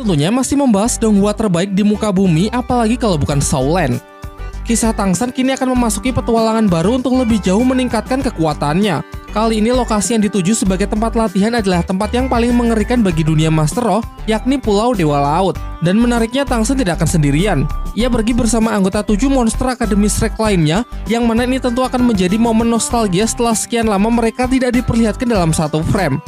tentunya masih membahas Donghua terbaik di muka bumi, apalagi kalau bukan Shaolan. Kisah Tangsan kini akan memasuki petualangan baru untuk lebih jauh meningkatkan kekuatannya. Kali ini lokasi yang dituju sebagai tempat latihan adalah tempat yang paling mengerikan bagi dunia Master Roh, yakni Pulau Dewa Laut. Dan menariknya, Tangsan tidak akan sendirian. Ia pergi bersama anggota 7 monster Akademi Shrek lainnya, yang mana ini tentu akan menjadi momen nostalgia setelah sekian lama mereka tidak diperlihatkan dalam satu frame.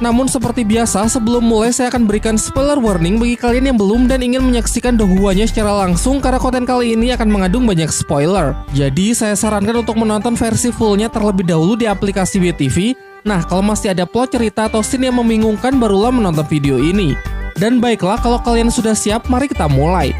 Namun seperti biasa, sebelum mulai saya akan berikan spoiler warning bagi kalian yang belum dan ingin menyaksikan Donghuanya secara langsung, karena konten kali ini akan mengandung banyak spoiler. Jadi saya sarankan untuk menonton versi fullnya terlebih dahulu di aplikasi WTV. Nah, kalau masih ada plot cerita atau scene yang membingungkan, barulah menonton video ini. Dan baiklah, kalau kalian sudah siap, mari kita mulai.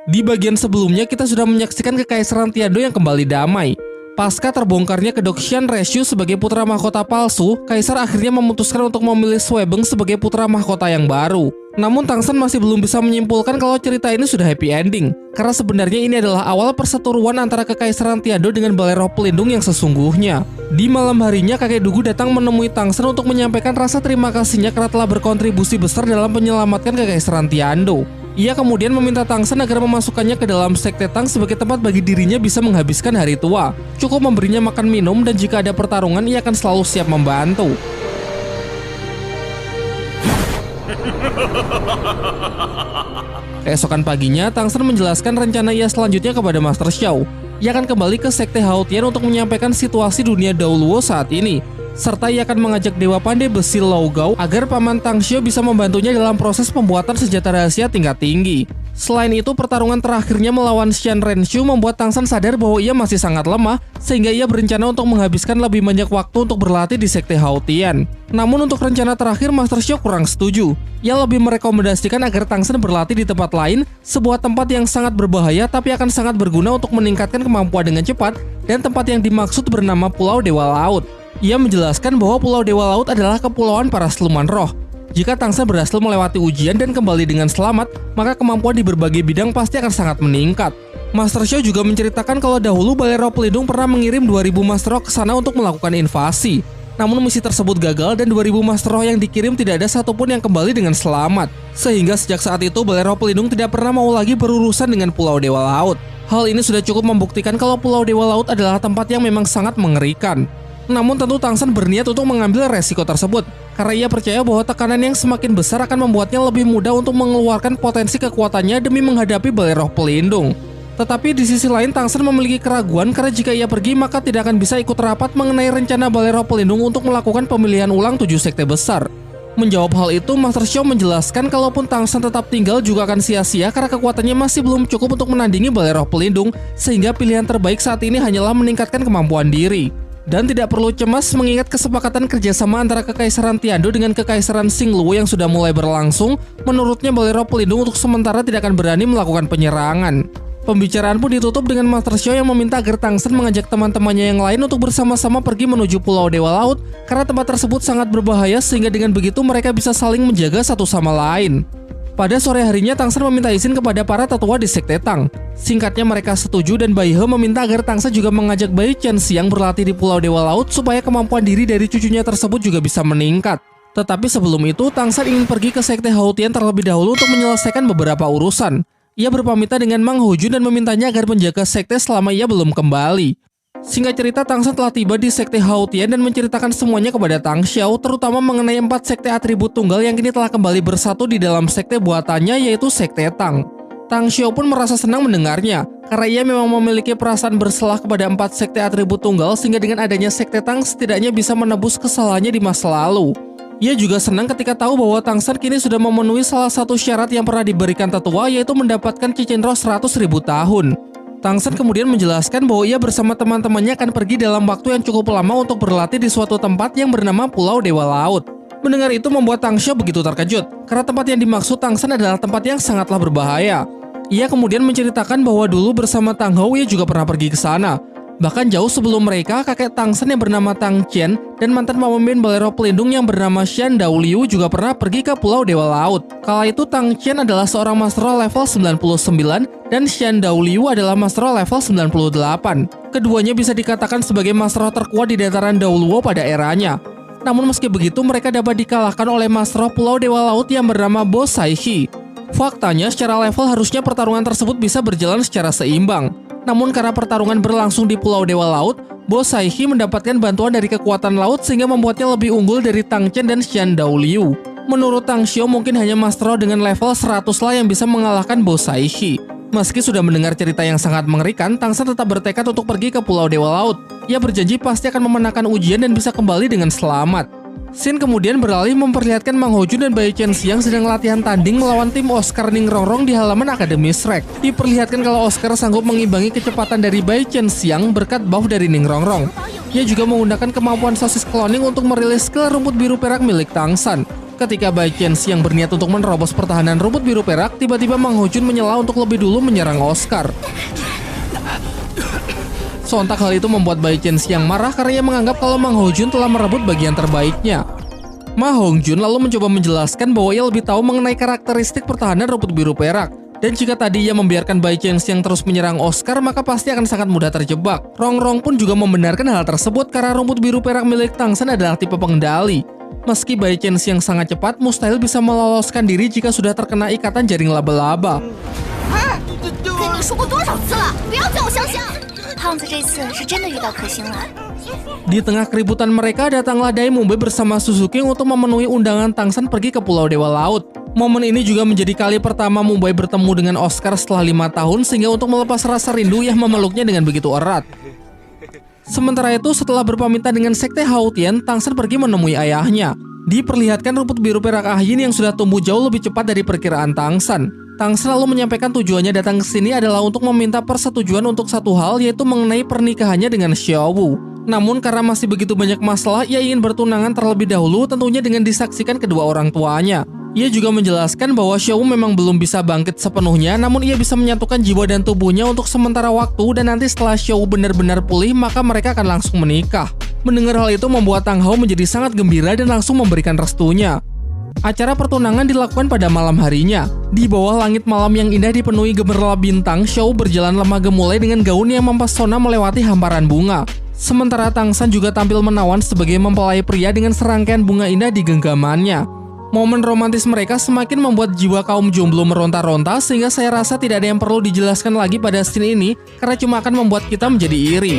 Di bagian sebelumnya kita sudah menyaksikan Kekaisaran Tiando yang kembali damai. Pasca terbongkarnya kedok Xian Reshu sebagai putra mahkota palsu, Kaisar akhirnya memutuskan untuk memilih Suebeng sebagai putra mahkota yang baru. Namun Tangsan masih belum bisa menyimpulkan kalau cerita ini sudah happy ending, karena sebenarnya ini adalah awal perseteruan antara Kekaisaran Tiando dengan Balai Roh Pelindung yang sesungguhnya. Di malam harinya, kakek Dugu datang menemui Tangsan untuk menyampaikan rasa terima kasihnya karena telah berkontribusi besar dalam menyelamatkan Kekaisaran Tiando. Ia kemudian meminta Tangsan agar memasukkannya ke dalam Sekte Tang sebagai tempat bagi dirinya bisa menghabiskan hari tua. Cukup memberinya makan minum, dan jika ada pertarungan ia akan selalu siap membantu. Keesokan paginya, Tangsan menjelaskan rencana ia selanjutnya kepada Master Xiao. Ia akan kembali ke Sekte Haotian untuk menyampaikan situasi dunia Daoluo saat ini, serta ia akan mengajak Dewa Pandai Besi Lao Gao agar Paman Tang Xiao bisa membantunya dalam proses pembuatan senjata rahasia tingkat tinggi. Selain itu, pertarungan terakhirnya melawan Xian Renshu membuat Tangsan sadar bahwa ia masih sangat lemah, sehingga ia berencana untuk menghabiskan lebih banyak waktu untuk berlatih di Sekte Haotian. Namun untuk rencana terakhir, Master Xiao kurang setuju. Ia lebih merekomendasikan agar Tangsan berlatih di tempat lain, sebuah tempat yang sangat berbahaya tapi akan sangat berguna untuk meningkatkan kemampuan dengan cepat, dan tempat yang dimaksud bernama Pulau Dewa Laut. Ia menjelaskan bahwa Pulau Dewa Laut adalah kepulauan para siluman roh. Jika Tangsan berhasil melewati ujian dan kembali dengan selamat, maka kemampuan di berbagai bidang pasti akan sangat meningkat. Master Xiao juga menceritakan kalau dahulu Balai Roh Pelindung pernah mengirim 2000 Master Roh ke sana untuk melakukan invasi. Namun misi tersebut gagal dan 2000 Master Roh yang dikirim tidak ada satupun yang kembali dengan selamat. Sehingga sejak saat itu Balai Roh Pelindung tidak pernah mau lagi berurusan dengan Pulau Dewa Laut. Hal ini sudah cukup membuktikan kalau Pulau Dewa Laut adalah tempat yang memang sangat mengerikan. Namun tentu Tangsan berniat untuk mengambil resiko tersebut, karena ia percaya bahwa tekanan yang semakin besar akan membuatnya lebih mudah untuk mengeluarkan potensi kekuatannya demi menghadapi Balai Roh Pelindung. Tetapi di sisi lain, Tangsan memiliki keraguan karena jika ia pergi maka tidak akan bisa ikut rapat mengenai rencana Balai Roh Pelindung untuk melakukan pemilihan ulang 7 sekte besar. Menjawab hal itu, Master Xiao menjelaskan kalaupun Tangsan tetap tinggal juga akan sia-sia karena kekuatannya masih belum cukup untuk menandingi Balai Roh Pelindung, sehingga pilihan terbaik saat ini hanyalah meningkatkan kemampuan diri. Dan tidak perlu cemas mengingat kesepakatan kerjasama antara Kekaisaran Tiando dengan Kekaisaran Xingluo yang sudah mulai berlangsung. Menurutnya Balai Roh Pelindung untuk sementara tidak akan berani melakukan penyerangan. Pembicaraan pun ditutup dengan Master Xiao yang meminta agar Tangsan mengajak teman-temannya yang lain untuk bersama-sama pergi menuju Pulau Dewa Laut, karena tempat tersebut sangat berbahaya sehingga dengan begitu mereka bisa saling menjaga satu sama lain. Pada sore harinya, Tangsan meminta izin kepada para tetua di Sekte Tang. Singkatnya mereka setuju dan Bai He meminta agar Tangsan juga mengajak Bai Chen Xiang berlatih di Pulau Dewa Laut supaya kemampuan diri dari cucunya tersebut juga bisa meningkat. Tetapi sebelum itu, Tangsan ingin pergi ke Sekte Haotian terlebih dahulu untuk menyelesaikan beberapa urusan. Ia berpamitan dengan Mang Hojun dan memintanya agar menjaga sekte selama ia belum kembali. Singkat cerita, Tangsan telah tiba di Sekte Haotian dan menceritakan semuanya kepada Tang Xiao, terutama mengenai 4 sekte atribut tunggal yang kini telah kembali bersatu di dalam sekte buatannya, yaitu Sekte Tang. Tang Xiao pun merasa senang mendengarnya, karena ia memang memiliki perasaan bersalah kepada 4 sekte atribut tunggal, sehingga dengan adanya Sekte Tang setidaknya bisa menebus kesalahannya di masa lalu. Ia juga senang ketika tahu bahwa Tangsan kini sudah memenuhi salah satu syarat yang pernah diberikan tetua, yaitu mendapatkan cincin roh 100.000 tahun. Tangsan kemudian menjelaskan bahwa ia bersama teman-temannya akan pergi dalam waktu yang cukup lama untuk berlatih di suatu tempat yang bernama Pulau Dewa Laut. Mendengar itu membuat Tang Xiao begitu terkejut, karena tempat yang dimaksud Tangsan adalah tempat yang sangatlah berbahaya. Ia kemudian menceritakan bahwa dulu bersama Tang Hou ia juga pernah pergi ke sana. Bahkan jauh sebelum mereka, kakek Tangsan yang bernama Tang Qian dan mantan pemimpin Balai Roh Pelindung yang bernama Xian Daoliu juga pernah pergi ke Pulau Dewa Laut. Kala itu Tang Qian adalah seorang Master Roh level 99 dan Xian Daoliu adalah Master Roh level 98. Keduanya bisa dikatakan sebagai Master Roh terkuat di dataran Daoluo pada eranya. Namun meski begitu mereka dapat dikalahkan oleh Master of Pulau Dewa Laut yang bernama Bo Saihi. Faktanya secara level harusnya pertarungan tersebut bisa berjalan secara seimbang. Namun karena pertarungan berlangsung di Pulau Dewa Laut, Bo Saihi mendapatkan bantuan dari kekuatan laut sehingga membuatnya lebih unggul dari Tang Chen dan Xian Daoliu. Menurut Tang Xiao mungkin hanya Master dengan level 100 lah yang bisa mengalahkan Bo Saihi. Meski sudah mendengar cerita yang sangat mengerikan, Tang San tetap bertekad untuk pergi ke Pulau Dewa Laut. Ia berjanji pasti akan memenangkan ujian dan bisa kembali dengan selamat. Sin kemudian beralih memperlihatkan Mang Hojun dan Bai Qianxiang sedang latihan tanding melawan tim Oscar Ningrongrong di halaman Akademi Shrek. Diperlihatkan kalau Oscar sanggup mengimbangi kecepatan dari Bai Qianxiang berkat buff dari Ningrongrong. Ia juga menggunakan kemampuan sosis cloning untuk merilis skill rumput biru perak milik Tang San. Ketika Bai Qianxiang berniat untuk menerobos pertahanan rumput biru perak, tiba-tiba Mang Hojun menyela untuk lebih dulu menyerang Oscar. Sontak hal itu membuat Bai Qianxiang marah karena ia menganggap kalau Mang Hojun telah merebut bagian terbaiknya. Ma Hongjun lalu mencoba menjelaskan bahwa ia lebih tahu mengenai karakteristik pertahanan rumput biru perak. Dan jika tadi ia membiarkan Bai Qianxiang terus menyerang Oscar, maka pasti akan sangat mudah terjebak. Rongrong pun juga membenarkan hal tersebut karena rumput biru perak milik Tang San adalah tipe pengendali. Meski Bai Qianxiang sangat cepat, mustahil bisa meloloskan diri jika sudah terkena ikatan jaring laba-laba. Di tengah keributan mereka, datanglah Dai Mumbai bersama Suzuki untuk memenuhi undangan Tang San pergi ke Pulau Dewa Laut. Momen ini juga menjadi kali pertama Mumbai bertemu dengan Oscar setelah 5 tahun, sehingga untuk melepas rasa rindu ia memeluknya dengan begitu erat. Sementara itu, setelah berpamitan dengan Sekte Haotian, Tang San pergi menemui ayahnya. Diperlihatkan rumput biru perak Ahyin yang sudah tumbuh jauh lebih cepat dari perkiraan Tang San. Tang San lalu menyampaikan tujuannya datang ke sini adalah untuk meminta persetujuan untuk satu hal, yaitu mengenai pernikahannya dengan Xiao Wu. Namun karena masih begitu banyak masalah, ia ingin bertunangan terlebih dahulu, tentunya dengan disaksikan kedua orang tuanya. Ia juga menjelaskan bahwa Xiao Wu memang belum bisa bangkit sepenuhnya, namun ia bisa menyatukan jiwa dan tubuhnya untuk sementara waktu, dan nanti setelah Xiao Wu benar-benar pulih, maka mereka akan langsung menikah. Mendengar hal itu membuat Tang Hao menjadi sangat gembira dan langsung memberikan restunya. Acara pertunangan dilakukan pada malam harinya. Di bawah langit malam yang indah dipenuhi gemerlap bintang, Xiao Wu berjalan lemah gemulai dengan gaun yang mempesona melewati hamparan bunga. Sementara Tang San juga tampil menawan sebagai mempelai pria dengan serangkaian bunga indah di genggamannya. Momen romantis mereka semakin membuat jiwa kaum jomblo meronta-ronta, sehingga saya rasa tidak ada yang perlu dijelaskan lagi pada scene ini karena cuma akan membuat kita menjadi iri.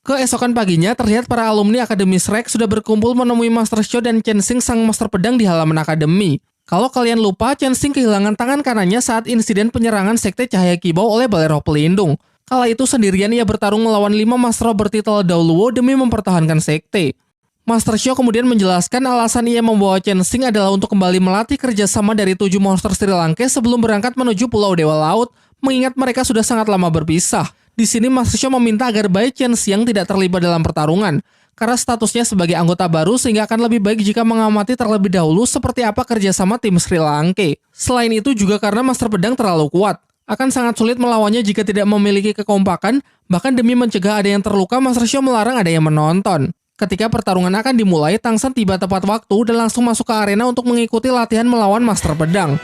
Keesokan paginya, terlihat para alumni Akademi Shrek sudah berkumpul menemui Master Xiao dan Chen Xing sang master pedang di halaman akademi. Kalau kalian lupa, Chen Xing kehilangan tangan kanannya saat insiden penyerangan Sekte Cahaya Kibau oleh Balai Roh Pelindung. Kala itu sendirian ia bertarung melawan 5 master bertitel Daoluo demi mempertahankan sekte. Master Xiao kemudian menjelaskan alasan ia membawa Chen Xing adalah untuk kembali melatih kerjasama dari 7 monster Sri Lanka sebelum berangkat menuju Pulau Dewa Laut, mengingat mereka sudah sangat lama berpisah. Di sini Master Xiao meminta agar Bai Qianxiang tidak terlibat dalam pertarungan, karena statusnya sebagai anggota baru sehingga akan lebih baik jika mengamati terlebih dahulu seperti apa kerjasama tim Sri Lanka. Selain itu juga karena Master Pedang terlalu kuat. Akan sangat sulit melawannya jika tidak memiliki kekompakan, bahkan demi mencegah ada yang terluka, Master Xiao melarang ada yang menonton. Ketika pertarungan akan dimulai, Tang San tiba tepat waktu dan langsung masuk ke arena untuk mengikuti latihan melawan Master Pedang.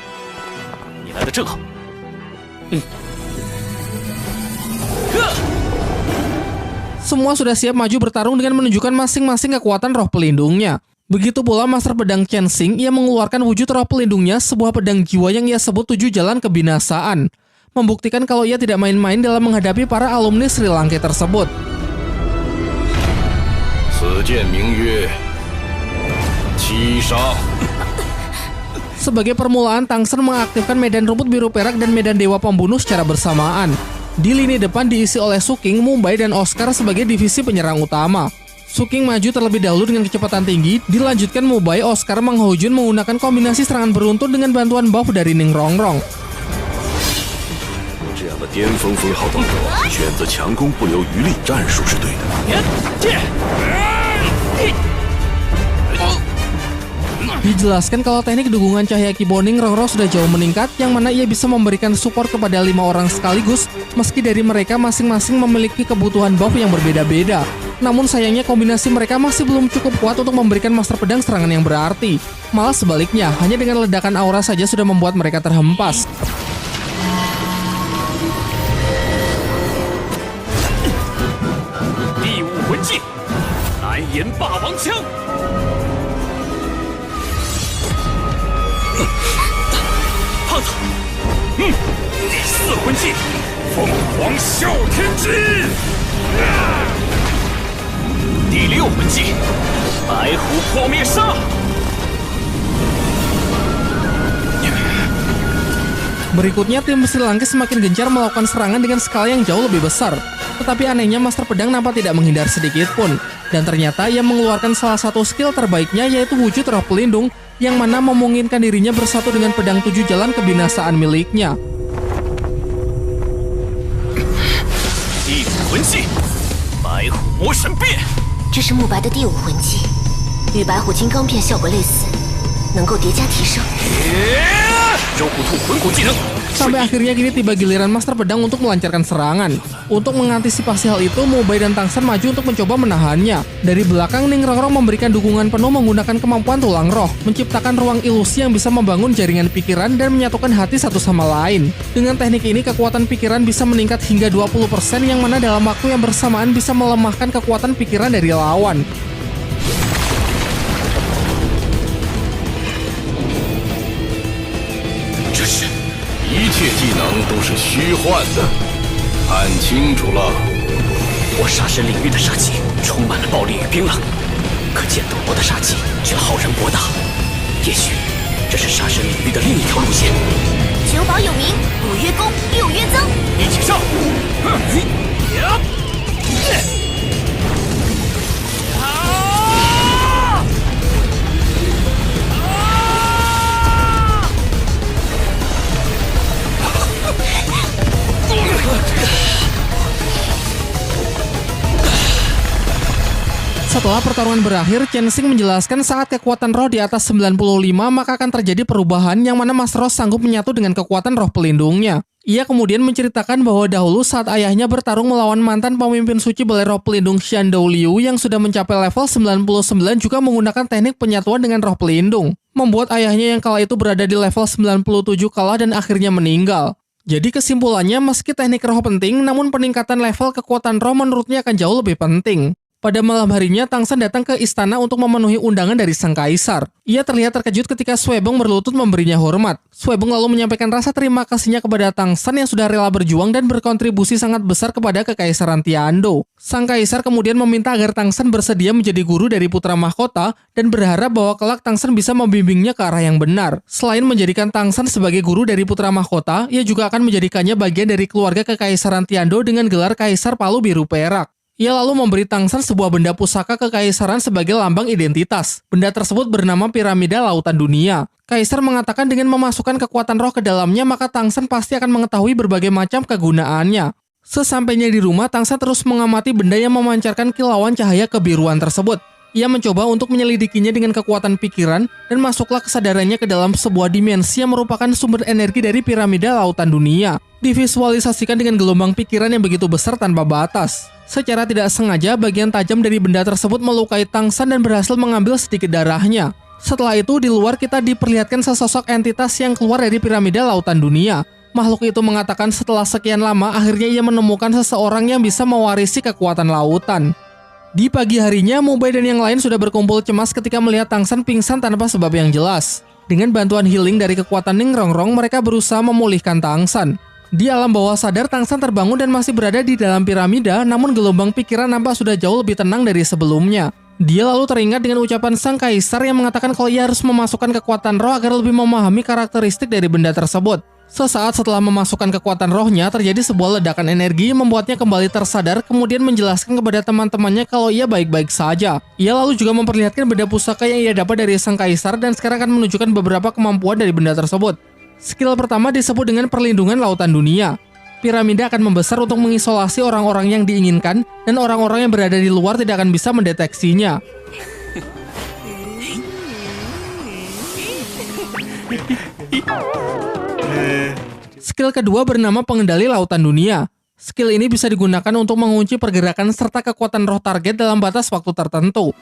Semua sudah siap maju bertarung dengan menunjukkan masing-masing kekuatan roh pelindungnya. Begitu pula Master Pedang Chen Xing, ia mengeluarkan wujud roh pelindungnya, sebuah pedang jiwa yang ia sebut 7 jalan kebinasaan. Membuktikan kalau ia tidak main-main dalam menghadapi para alumni Sri Lanka tersebut. Sebagai permulaan, Tang San mengaktifkan medan rumput biru perak dan medan dewa pembunuh secara bersamaan. Di lini depan diisi oleh Suking, Mumbai, dan Oscar sebagai divisi penyerang utama. Suking maju terlebih dahulu dengan kecepatan tinggi, dilanjutkan Mumbai, Oscar, Mang Hojun menggunakan kombinasi serangan beruntun dengan bantuan buff dari Ningrongrong. Dijelaskan kalau teknik dukungan cahaya Kibau Ningrongrong sudah jauh meningkat, yang mana ia bisa memberikan support kepada 5 orang sekaligus, meski dari mereka masing-masing memiliki kebutuhan buff yang berbeda-beda. Namun sayangnya kombinasi mereka masih belum cukup kuat untuk memberikan Master Pedang serangan yang berarti. Malah sebaliknya, hanya dengan ledakan aura saja sudah membuat mereka terhempas. 蓝银霸王枪。胖子，第四魂技，凤凰哮天机。第六魂技，白虎破灭杀。 Berikutnya, tim Besi Langkis semakin gencar melakukan serangan dengan skala yang jauh lebih besar. Tetapi anehnya, Master Pedang nampak tidak menghindar sedikit pun. Dan ternyata ia mengeluarkan salah satu skill terbaiknya, yaitu wujud roh pelindung, yang mana memungkinkan dirinya bersatu dengan pedang 7 jalan kebinasaan miliknya. 第五魂技，白虎魔神变。这是慕白的第五魂技，与白虎金刚变效果类似，能够叠加提升。 肉骨兔魂骨技能。 Sampai akhirnya kini tiba giliran Master Pedang untuk melancarkan serangan. Untuk mengantisipasi hal itu, Mubai dan Tang San maju untuk mencoba menahannya. Dari belakang, Ning Rongrong memberikan dukungan penuh menggunakan kemampuan tulang roh, menciptakan ruang ilusi yang bisa membangun jaringan pikiran dan menyatukan hati satu sama lain. Dengan teknik ini, kekuatan pikiran bisa meningkat hingga 20%, yang mana dalam waktu yang bersamaan bisa melemahkan kekuatan pikiran dari lawan. 一切技能都是虚幻的，看清楚了。我杀神领域的杀气充满了暴力与冰冷，可剑斗罗的杀气却浩然博大。也许这是杀神领域的另一条路线。九宝有名，五岳功，六岳增。一起上！Setelah pertarungan berakhir, Chen Xing menjelaskan saat kekuatan roh di atas 95 maka akan terjadi perubahan yang mana Mas Roh sanggup menyatu dengan kekuatan roh pelindungnya. Ia kemudian menceritakan bahwa dahulu saat ayahnya bertarung melawan mantan pemimpin suci Balai Roh Pelindung Xian Douliu yang sudah mencapai level 99 juga menggunakan teknik penyatuan dengan roh pelindung, membuat ayahnya yang kala itu berada di level 97 kalah dan akhirnya meninggal. Jadi kesimpulannya, meski teknik roh penting, namun peningkatan level kekuatan roh menurutnya akan jauh lebih penting. Pada malam harinya, Tang San datang ke istana untuk memenuhi undangan dari sang kaisar. Ia terlihat terkejut ketika Suebong berlutut memberinya hormat. Suebong lalu menyampaikan rasa terima kasihnya kepada Tang San yang sudah rela berjuang dan berkontribusi sangat besar kepada kekaisaran Tiando. Sang kaisar kemudian meminta agar Tang San bersedia menjadi guru dari putra mahkota dan berharap bahwa kelak Tang San bisa membimbingnya ke arah yang benar. Selain menjadikan Tang San sebagai guru dari putra mahkota, ia juga akan menjadikannya bagian dari keluarga kekaisaran Tiando dengan gelar Kaisar Palu Biru Perak. Ia lalu memberi Tang San sebuah benda pusaka kekaisaran sebagai lambang identitas. Benda tersebut bernama Piramida Lautan Dunia. Kaisar mengatakan dengan memasukkan kekuatan roh ke dalamnya, maka Tang San pasti akan mengetahui berbagai macam kegunaannya. Sesampainya di rumah, Tang San terus mengamati benda yang memancarkan kilauan cahaya kebiruan tersebut. Ia mencoba untuk menyelidikinya dengan kekuatan pikiran dan masuklah kesadarannya ke dalam sebuah dimensi yang merupakan sumber energi dari Piramida Lautan Dunia. Divisualisasikan dengan gelombang pikiran yang begitu besar tanpa batas. Secara tidak sengaja, bagian tajam dari benda tersebut melukai Tang San dan berhasil mengambil sedikit darahnya. Setelah itu, di luar kita diperlihatkan sesosok entitas yang keluar dari Piramida Lautan Dunia. Makhluk itu mengatakan setelah sekian lama, akhirnya ia menemukan seseorang yang bisa mewarisi kekuatan lautan. Di pagi harinya, Mubai dan yang lain sudah berkumpul cemas ketika melihat Tang San pingsan tanpa sebab yang jelas. Dengan bantuan healing dari kekuatan Ning Rongrong, mereka berusaha memulihkan Tang San. Di alam bawah sadar, Tang San terbangun dan masih berada di dalam piramida, namun gelombang pikiran nampak sudah jauh lebih tenang dari sebelumnya. Dia lalu teringat dengan ucapan sang kaisar yang mengatakan kalau ia harus memasukkan kekuatan roh agar lebih memahami karakteristik dari benda tersebut. Sesaat setelah memasukkan kekuatan rohnya, terjadi sebuah ledakan energi yang membuatnya kembali tersadar, kemudian menjelaskan kepada teman-temannya kalau ia baik-baik saja. Ia lalu juga memperlihatkan benda pusaka yang ia dapat dari sang kaisar dan sekarang akan menunjukkan beberapa kemampuan dari benda tersebut. Skill pertama disebut dengan perlindungan lautan dunia. Piramida akan membesar untuk mengisolasi orang-orang yang diinginkan dan orang-orang yang berada di luar tidak akan bisa mendeteksinya. Skill kedua bernama pengendali lautan dunia. Skill ini bisa digunakan untuk mengunci pergerakan serta kekuatan roh target dalam batas waktu tertentu.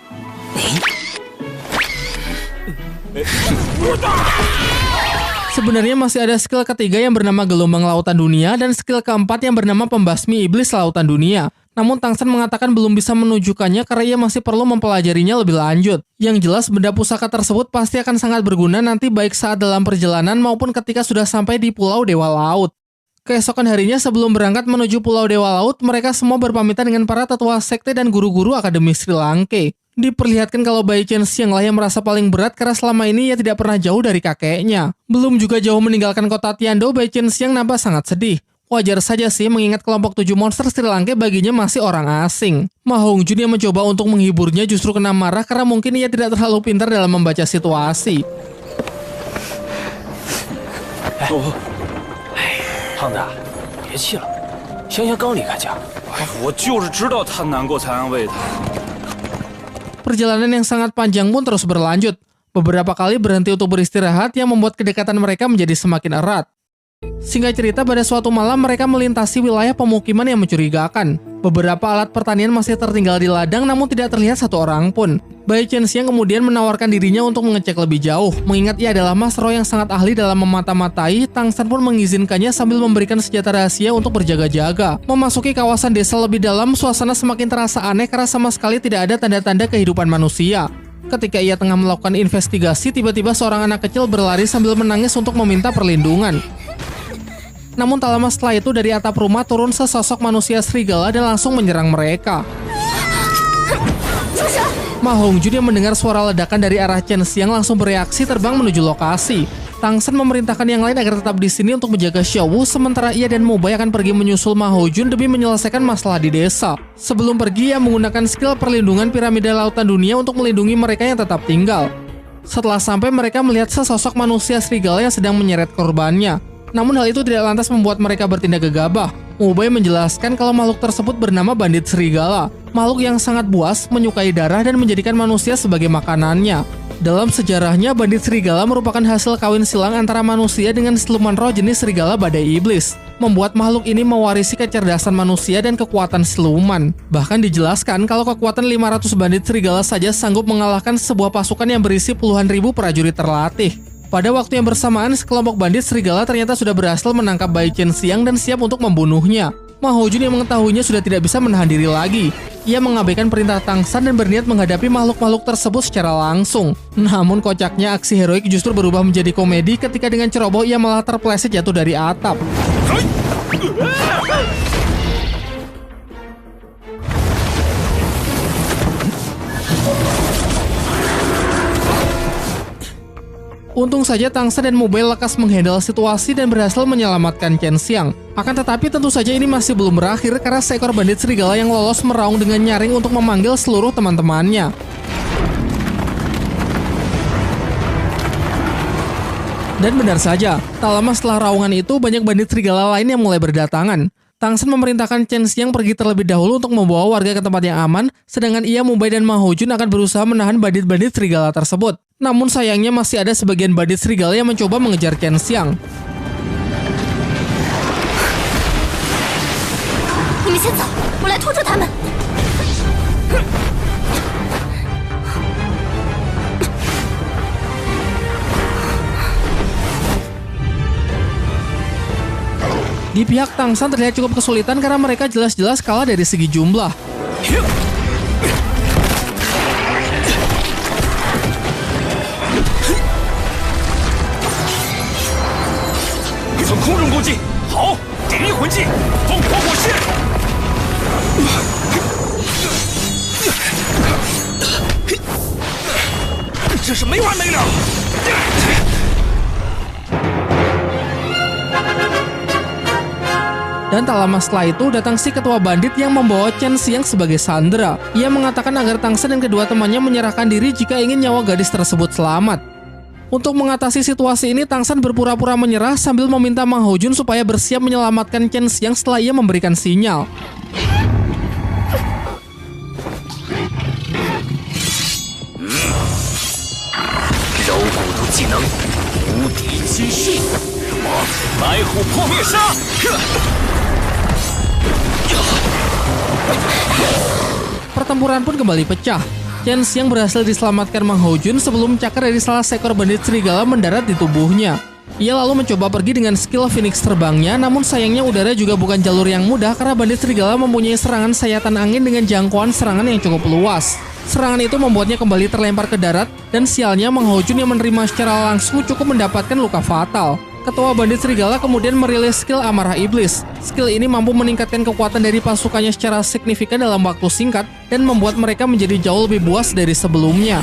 Sebenarnya masih ada skill ketiga yang bernama gelombang lautan dunia dan skill keempat yang bernama pembasmi iblis lautan dunia. Namun Tang San mengatakan belum bisa menunjukkannya karena ia masih perlu mempelajarinya lebih lanjut. Yang jelas benda pusaka tersebut pasti akan sangat berguna nanti baik saat dalam perjalanan maupun ketika sudah sampai di Pulau Dewa Laut. Keesokan harinya sebelum berangkat menuju Pulau Dewa Laut, mereka semua berpamitan dengan para tetua sekte dan guru-guru Akademi Sri Lanka. Diperlihatkan kalau Bai Chen Xiang lah yang merasa paling berat karena selama ini ia tidak pernah jauh dari kakeknya. Belum juga jauh meninggalkan kota Tiando, Bai Chen Xiang nampak sangat sedih. Wajar saja sih mengingat kelompok 7 monster Sri Lanka baginya masih orang asing. Ma Hongjun yang mencoba untuk menghiburnya justru kena marah karena mungkin ia tidak terlalu pintar dalam membaca situasi. 胖子，别气了，香香刚离开家。我就是知道他难过才安慰他。 Perjalanan yang sangat panjang pun terus berlanjut. Beberapa kali berhenti untuk beristirahat yang membuat kedekatan mereka menjadi semakin erat. Singkat cerita, pada suatu malam mereka melintasi wilayah pemukiman yang mencurigakan. Beberapa alat pertanian masih tertinggal di ladang namun tidak terlihat satu orang pun. Bai Chen Xiang kemudian menawarkan dirinya untuk mengecek lebih jauh. Mengingat ia adalah Mas Ro yang sangat ahli dalam memata-matai, Tang San pun mengizinkannya sambil memberikan senjata rahasia untuk berjaga-jaga. Memasuki kawasan desa lebih dalam, suasana semakin terasa aneh karena sama sekali tidak ada tanda-tanda kehidupan manusia. Ketika ia tengah melakukan investigasi, tiba-tiba seorang anak kecil berlari sambil menangis untuk meminta perlindungan. Namun tak lama setelah itu dari atap rumah turun sesosok manusia serigala dan langsung menyerang mereka. Ma Hongjun yang mendengar suara ledakan dari arah Chen Xiang langsung bereaksi terbang menuju lokasi. Tang San memerintahkan yang lain agar tetap di sini untuk menjaga Xiao Wu, sementara ia dan Mu Bai akan pergi menyusul Ma Hongjun demi menyelesaikan masalah di desa. Sebelum pergi, ia menggunakan skill perlindungan piramida lautan dunia untuk melindungi mereka yang tetap tinggal. Setelah sampai, mereka melihat sesosok manusia serigala yang sedang menyeret korbannya. Namun hal itu tidak lantas membuat mereka bertindak gegabah. Mu Bai menjelaskan kalau makhluk tersebut bernama bandit serigala. Makhluk yang sangat buas, menyukai darah dan menjadikan manusia sebagai makanannya. Dalam sejarahnya, bandit serigala merupakan hasil kawin silang antara manusia dengan siluman roh jenis serigala badai iblis. Membuat makhluk ini mewarisi kecerdasan manusia dan kekuatan siluman. Bahkan dijelaskan kalau kekuatan 500 bandit serigala saja sanggup mengalahkan sebuah pasukan yang berisi puluhan ribu prajurit terlatih. Pada waktu yang bersamaan, sekelompok bandit serigala ternyata sudah berhasil menangkap Bai Chen Xiang dan siap untuk membunuhnya. Ma Hongjun yang mengetahuinya sudah tidak bisa menahan diri lagi. Ia mengabaikan perintah Tang San dan berniat menghadapi makhluk-makhluk tersebut secara langsung. Namun kocaknya aksi heroik justru berubah menjadi komedi ketika dengan ceroboh ia malah terpeleset jatuh dari atap. Untung saja Tang San dan Mu Bai lekas menghandle situasi dan berhasil menyelamatkan Chen Xiang. Akan tetapi tentu saja ini masih belum berakhir karena seekor bandit serigala yang lolos meraung dengan nyaring untuk memanggil seluruh teman-temannya. Dan benar saja, tak lama setelah raungan itu banyak bandit serigala lain yang mulai berdatangan. Tang San memerintahkan Chen Xiang pergi terlebih dahulu untuk membawa warga ke tempat yang aman, sedangkan ia, Mu Bai dan Ma Hongjun akan berusaha menahan bandit-bandit serigala tersebut. Namun sayangnya masih ada sebagian bandit serigala yang mencoba mengejar Chen Xiang. 你们先走，我来拖住他们。 Di pihak Tang San terlihat cukup kesulitan karena mereka jelas-jelas kalah dari segi jumlah. Dan tak lama setelah itu datang si ketua bandit yang membawa Chen Xiang sebagai sandera. Ia mengatakan agar Tang San dan kedua temannya menyerahkan diri jika ingin nyawa gadis tersebut selamat. Untuk mengatasi situasi ini, Tang San berpura-pura menyerah sambil meminta Ma Hongjun supaya bersiap menyelamatkan Chen Xiang setelah ia memberikan sinyal. Pertempuran pun kembali pecah. Chen Xiang berhasil diselamatkan Ma Hongjun sebelum cakar dari salah seekor bandit serigala mendarat di tubuhnya. Ia lalu mencoba pergi dengan skill Phoenix terbangnya, namun sayangnya udara juga bukan jalur yang mudah karena bandit serigala mempunyai serangan sayatan angin dengan jangkauan serangan yang cukup luas. Serangan itu membuatnya kembali terlempar ke darat, dan sialnya Mang Hojun yang menerima secara langsung cukup mendapatkan luka fatal. Ketua bandit serigala kemudian merilis skill Amarah Iblis. Skill ini mampu meningkatkan kekuatan dari pasukannya secara signifikan dalam waktu singkat dan membuat mereka menjadi jauh lebih buas dari sebelumnya.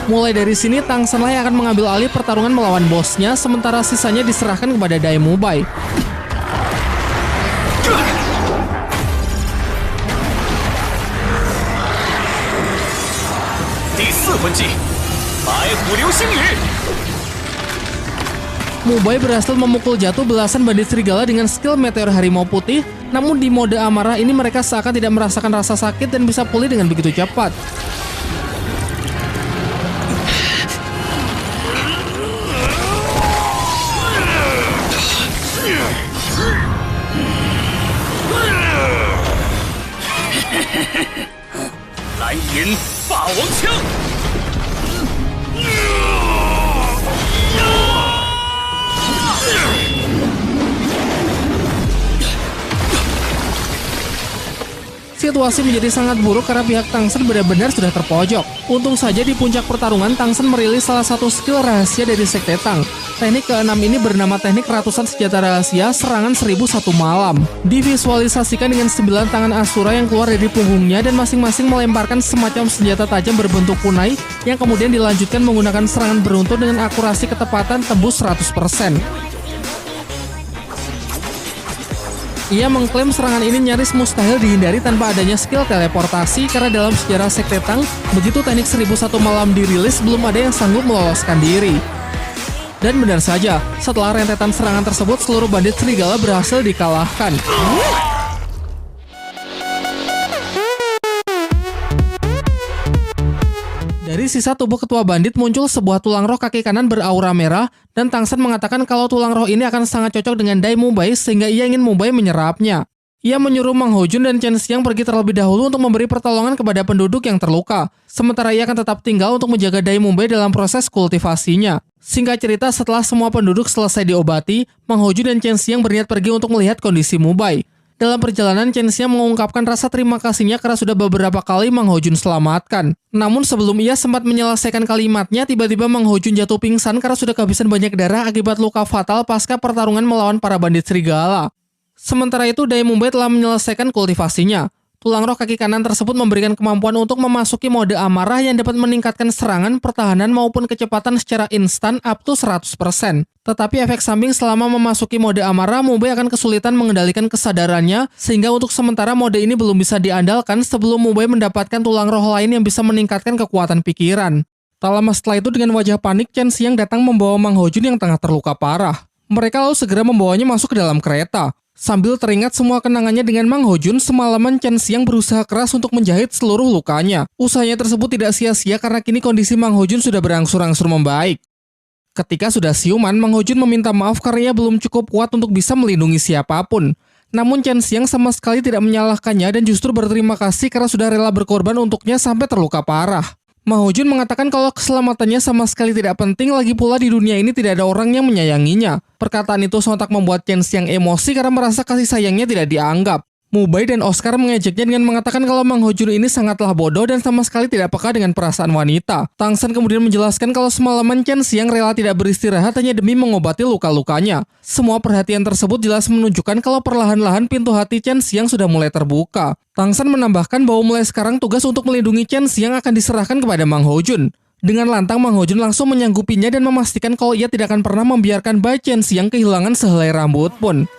Mulai dari sini, Tang Shen yang akan mengambil alih pertarungan melawan bosnya, sementara sisanya diserahkan kepada Dai Mubai. Mubai berhasil memukul jatuh belasan bandit serigala dengan skill Meteor Harimau Putih, namun di mode amarah ini mereka seakan tidak merasakan rasa sakit dan bisa pulih dengan begitu cepat. Situasi menjadi sangat buruk karena pihak Tang Shen benar-benar sudah terpojok. Untung saja di puncak pertarungan Tang Shen merilis salah satu skill rahasia dari Sekte Tang. Teknik ke-6 ini bernama teknik ratusan senjata rahasia serangan 1001 malam. Divisualisasikan dengan 9 tangan Asura yang keluar dari punggungnya dan masing-masing melemparkan semacam senjata tajam berbentuk kunai yang kemudian dilanjutkan menggunakan serangan beruntun dengan akurasi ketepatan tembus 100%. Ia mengklaim serangan ini nyaris mustahil dihindari tanpa adanya skill teleportasi karena dalam sejarah Sekte Tang, begitu teknik 1001 malam dirilis belum ada yang sanggup meloloskan diri. Dan benar saja, setelah rentetan serangan tersebut seluruh bandit serigala berhasil dikalahkan. Dari sisa tubuh ketua bandit muncul sebuah tulang roh kaki kanan beraura merah, dan Tang Shen mengatakan kalau tulang roh ini akan sangat cocok dengan Dai Mubai sehingga ia ingin Mubai menyerapnya. Ia menyuruh Mang Hojun dan Chen Xiang pergi terlebih dahulu untuk memberi pertolongan kepada penduduk yang terluka, sementara ia akan tetap tinggal untuk menjaga Dai Mubai dalam proses kultivasinya. Singkat cerita, setelah semua penduduk selesai diobati, Mang Hojun dan Chen Xiang berniat pergi untuk melihat kondisi Mubai. Dalam perjalanan, Chen Xiang mengungkapkan rasa terima kasihnya karena sudah beberapa kali Mang Hojun selamatkan. Namun sebelum ia sempat menyelesaikan kalimatnya, tiba-tiba Mang Hojun jatuh pingsan karena sudah kehabisan banyak darah akibat luka fatal pasca pertarungan melawan para bandit serigala. Sementara itu, Dai Mubai telah menyelesaikan kultivasinya. Tulang roh kaki kanan tersebut memberikan kemampuan untuk memasuki mode amarah yang dapat meningkatkan serangan, pertahanan, maupun kecepatan secara instan up to 100%. Tetapi efek samping selama memasuki mode amarah, Mubai akan kesulitan mengendalikan kesadarannya, sehingga untuk sementara mode ini belum bisa diandalkan sebelum Mubai mendapatkan tulang roh lain yang bisa meningkatkan kekuatan pikiran. Tak lama setelah itu, dengan wajah panik, Chen Xiang datang membawa Mang Hojun yang tengah terluka parah. Mereka lalu segera membawanya masuk ke dalam kereta. Sambil teringat semua kenangannya dengan Mang Hojun, semalaman Chen Xiang berusaha keras untuk menjahit seluruh lukanya. Usahanya tersebut tidak sia-sia karena kini kondisi Mang Hojun sudah berangsur-angsur membaik. Ketika sudah siuman, Mang Hojun meminta maaf karena ia belum cukup kuat untuk bisa melindungi siapapun. Namun Chen Xiang sama sekali tidak menyalahkannya dan justru berterima kasih karena sudah rela berkorban untuknya sampai terluka parah. Mang Hojun mengatakan kalau keselamatannya sama sekali tidak penting, lagi pula di dunia ini tidak ada orang yang menyayanginya. Perkataan itu sontak membuat Chen Xiang emosi karena merasa kasih sayangnya tidak dianggap. Mubai dan Oscar mengejeknya dengan mengatakan kalau Mang Hojun ini sangatlah bodoh dan sama sekali tidak peka dengan perasaan wanita. Tang Shen kemudian menjelaskan kalau semalaman Chen Xiang rela tidak beristirahat hanya demi mengobati luka-lukanya. Semua perhatian tersebut jelas menunjukkan kalau perlahan-lahan pintu hati Chen Xiang sudah mulai terbuka. Tang Shen menambahkan bahwa mulai sekarang tugas untuk melindungi Chen Xiang akan diserahkan kepada Mang Hojun. Dengan lantang, Mang Hojun langsung menyanggupinya dan memastikan kalau ia tidak akan pernah membiarkan Bai Chen Xiang kehilangan sehelai rambut pun.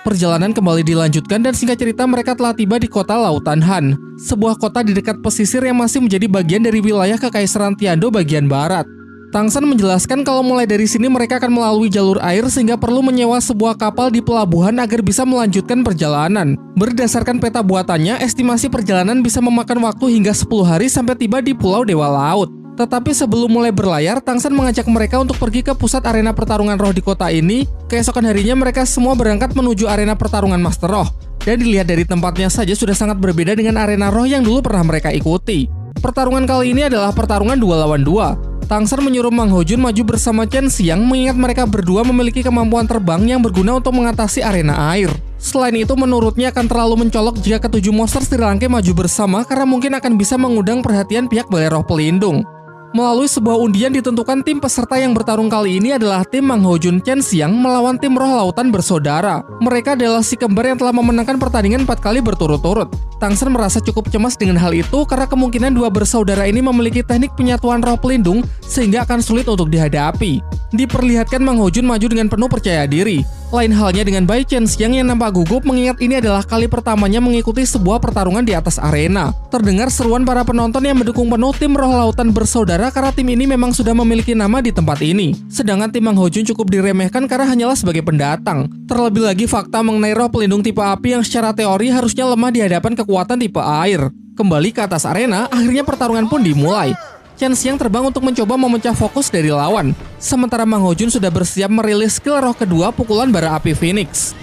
Perjalanan kembali dilanjutkan dan singkat cerita mereka telah tiba di kota Lautan Han, sebuah kota di dekat pesisir yang masih menjadi bagian dari wilayah Kekaisaran Tiando bagian barat. Tang Shen menjelaskan kalau mulai dari sini mereka akan melalui jalur air sehingga perlu menyewa sebuah kapal di pelabuhan agar bisa melanjutkan perjalanan. Berdasarkan peta buatannya, estimasi perjalanan bisa memakan waktu hingga 10 hari sampai tiba di Pulau Dewa Laut. Tetapi sebelum mulai berlayar, Tang Shen mengajak mereka untuk pergi ke pusat arena pertarungan roh di kota ini. Keesokan harinya mereka semua berangkat menuju arena pertarungan Master Roh. Dan dilihat dari tempatnya saja sudah sangat berbeda dengan arena roh yang dulu pernah mereka ikuti. Pertarungan kali ini adalah pertarungan 2 lawan 2. Tang San menyuruh Mang Ho Jun maju bersama Chen Xiang mengingat mereka berdua memiliki kemampuan terbang yang berguna untuk mengatasi arena air. Selain itu, menurutnya akan terlalu mencolok jika ketujuh monster Sri Lanka maju bersama karena mungkin akan bisa mengundang perhatian pihak Balai Roh Pelindung. Melalui sebuah undian ditentukan tim peserta yang bertarung kali ini adalah tim Mang Ho Jun Chen Xiang melawan tim Roh Lautan Bersaudara. Mereka adalah si kembar yang telah memenangkan pertandingan 4 kali berturut-turut. Tang San merasa cukup cemas dengan hal itu karena kemungkinan dua bersaudara ini memiliki teknik penyatuan roh pelindung sehingga akan sulit untuk dihadapi. Diperlihatkan Mang Ho Jun maju dengan penuh percaya diri. Lain halnya dengan Bai Chen Xiang yang nampak gugup mengingat ini adalah kali pertamanya mengikuti sebuah pertarungan di atas arena. Terdengar seruan para penonton yang mendukung penuh tim Roh Lautan Bersaudara karena tim ini memang sudah memiliki nama di tempat ini. Sedangkan tim Mang Ho Jun cukup diremehkan karena hanyalah sebagai pendatang. Terlebih lagi fakta mengenai roh pelindung tipe api yang secara teori harusnya lemah di hadapan kekuatan tipe air. Kembali ke atas arena, akhirnya pertarungan pun dimulai. Chen Xiang terbang untuk mencoba memecah fokus dari lawan. Sementara Mang Ho Jun sudah bersiap merilis skill roh kedua pukulan bara api Phoenix.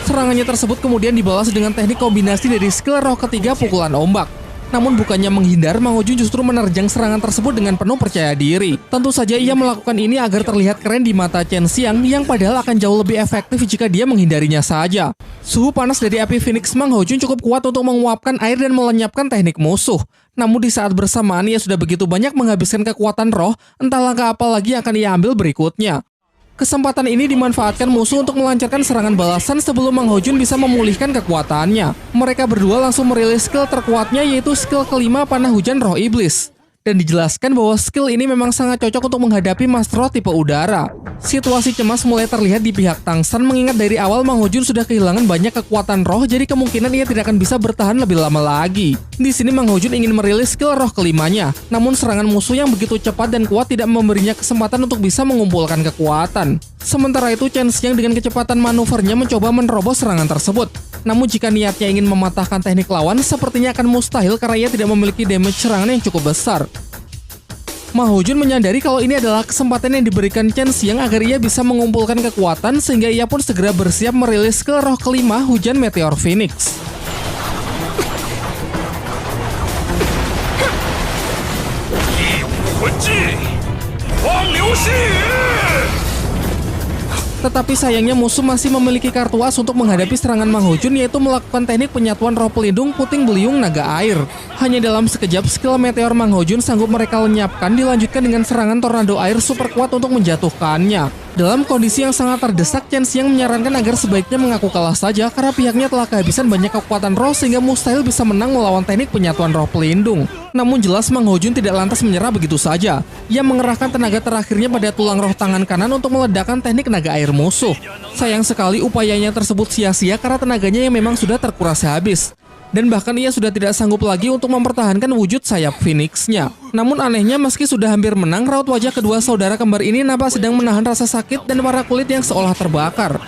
Serangannya tersebut kemudian dibalas dengan teknik kombinasi dari skill roh ketiga pukulan ombak. Namun bukannya menghindar, Mang Ho Jun justru menerjang serangan tersebut dengan penuh percaya diri. Tentu saja ia melakukan ini agar terlihat keren di mata Chen Xiang yang padahal akan jauh lebih efektif jika dia menghindarinya saja. Suhu panas dari api Phoenix Mang Ho Jun cukup kuat untuk menguapkan air dan melenyapkan teknik musuh. Namun di saat bersamaan ia sudah begitu banyak menghabiskan kekuatan roh, entah langkah apa lagi yang akan ia ambil berikutnya. Kesempatan ini dimanfaatkan musuh untuk melancarkan serangan balasan sebelum Mang Ho Jun bisa memulihkan kekuatannya. Mereka berdua langsung merilis skill terkuatnya yaitu skill kelima Panah Hujan Roh Iblis. Dan dijelaskan bahwa skill ini memang sangat cocok untuk menghadapi Master Roh tipe udara. Situasi cemas mulai terlihat di pihak Tang San mengingat dari awal Mang Ho Jun sudah kehilangan banyak kekuatan roh, jadi kemungkinan ia tidak akan bisa bertahan lebih lama lagi. Di sini Mang Ho Jun ingin merilis skill roh kelimanya, namun serangan musuh yang begitu cepat dan kuat tidak memberinya kesempatan untuk bisa mengumpulkan kekuatan. Sementara itu Chen Xiang dengan kecepatan manuvernya mencoba menerobos serangan tersebut. Namun jika niatnya ingin mematahkan teknik lawan, sepertinya akan mustahil karena ia tidak memiliki damage serangan yang cukup besar. Mang Ho Jun menyadari kalau ini adalah kesempatan yang diberikan Chen Xiang agar ia bisa mengumpulkan kekuatan sehingga ia pun segera bersiap merilis skill roh kelima Hujan Meteor Phoenix. Tetapi sayangnya musuh masih memiliki kartu as untuk menghadapi serangan Mang Ho Jun yaitu melakukan teknik penyatuan roh pelindung puting beliung naga air. Hanya dalam sekejap skill meteor Mang Ho Jun sanggup mereka lenyapkan dilanjutkan dengan serangan tornado air super kuat untuk menjatuhkannya. Dalam kondisi yang sangat terdesak, Chen Xiang menyarankan agar sebaiknya mengaku kalah saja karena pihaknya telah kehabisan banyak kekuatan roh sehingga mustahil bisa menang melawan teknik penyatuan roh pelindung. Namun jelas Mang Ho Jun tidak lantas menyerah begitu saja. Ia mengerahkan tenaga terakhirnya pada tulang roh tangan kanan untuk meledakkan teknik naga air musuh. Sayang sekali upayanya tersebut sia-sia karena tenaganya yang memang sudah terkuras habis. Dan bahkan ia sudah tidak sanggup lagi untuk mempertahankan wujud sayap Phoenix-nya. Namun anehnya meski sudah hampir menang, raut wajah kedua saudara kembar ini nampak sedang menahan rasa sakit dan warna kulit yang seolah terbakar.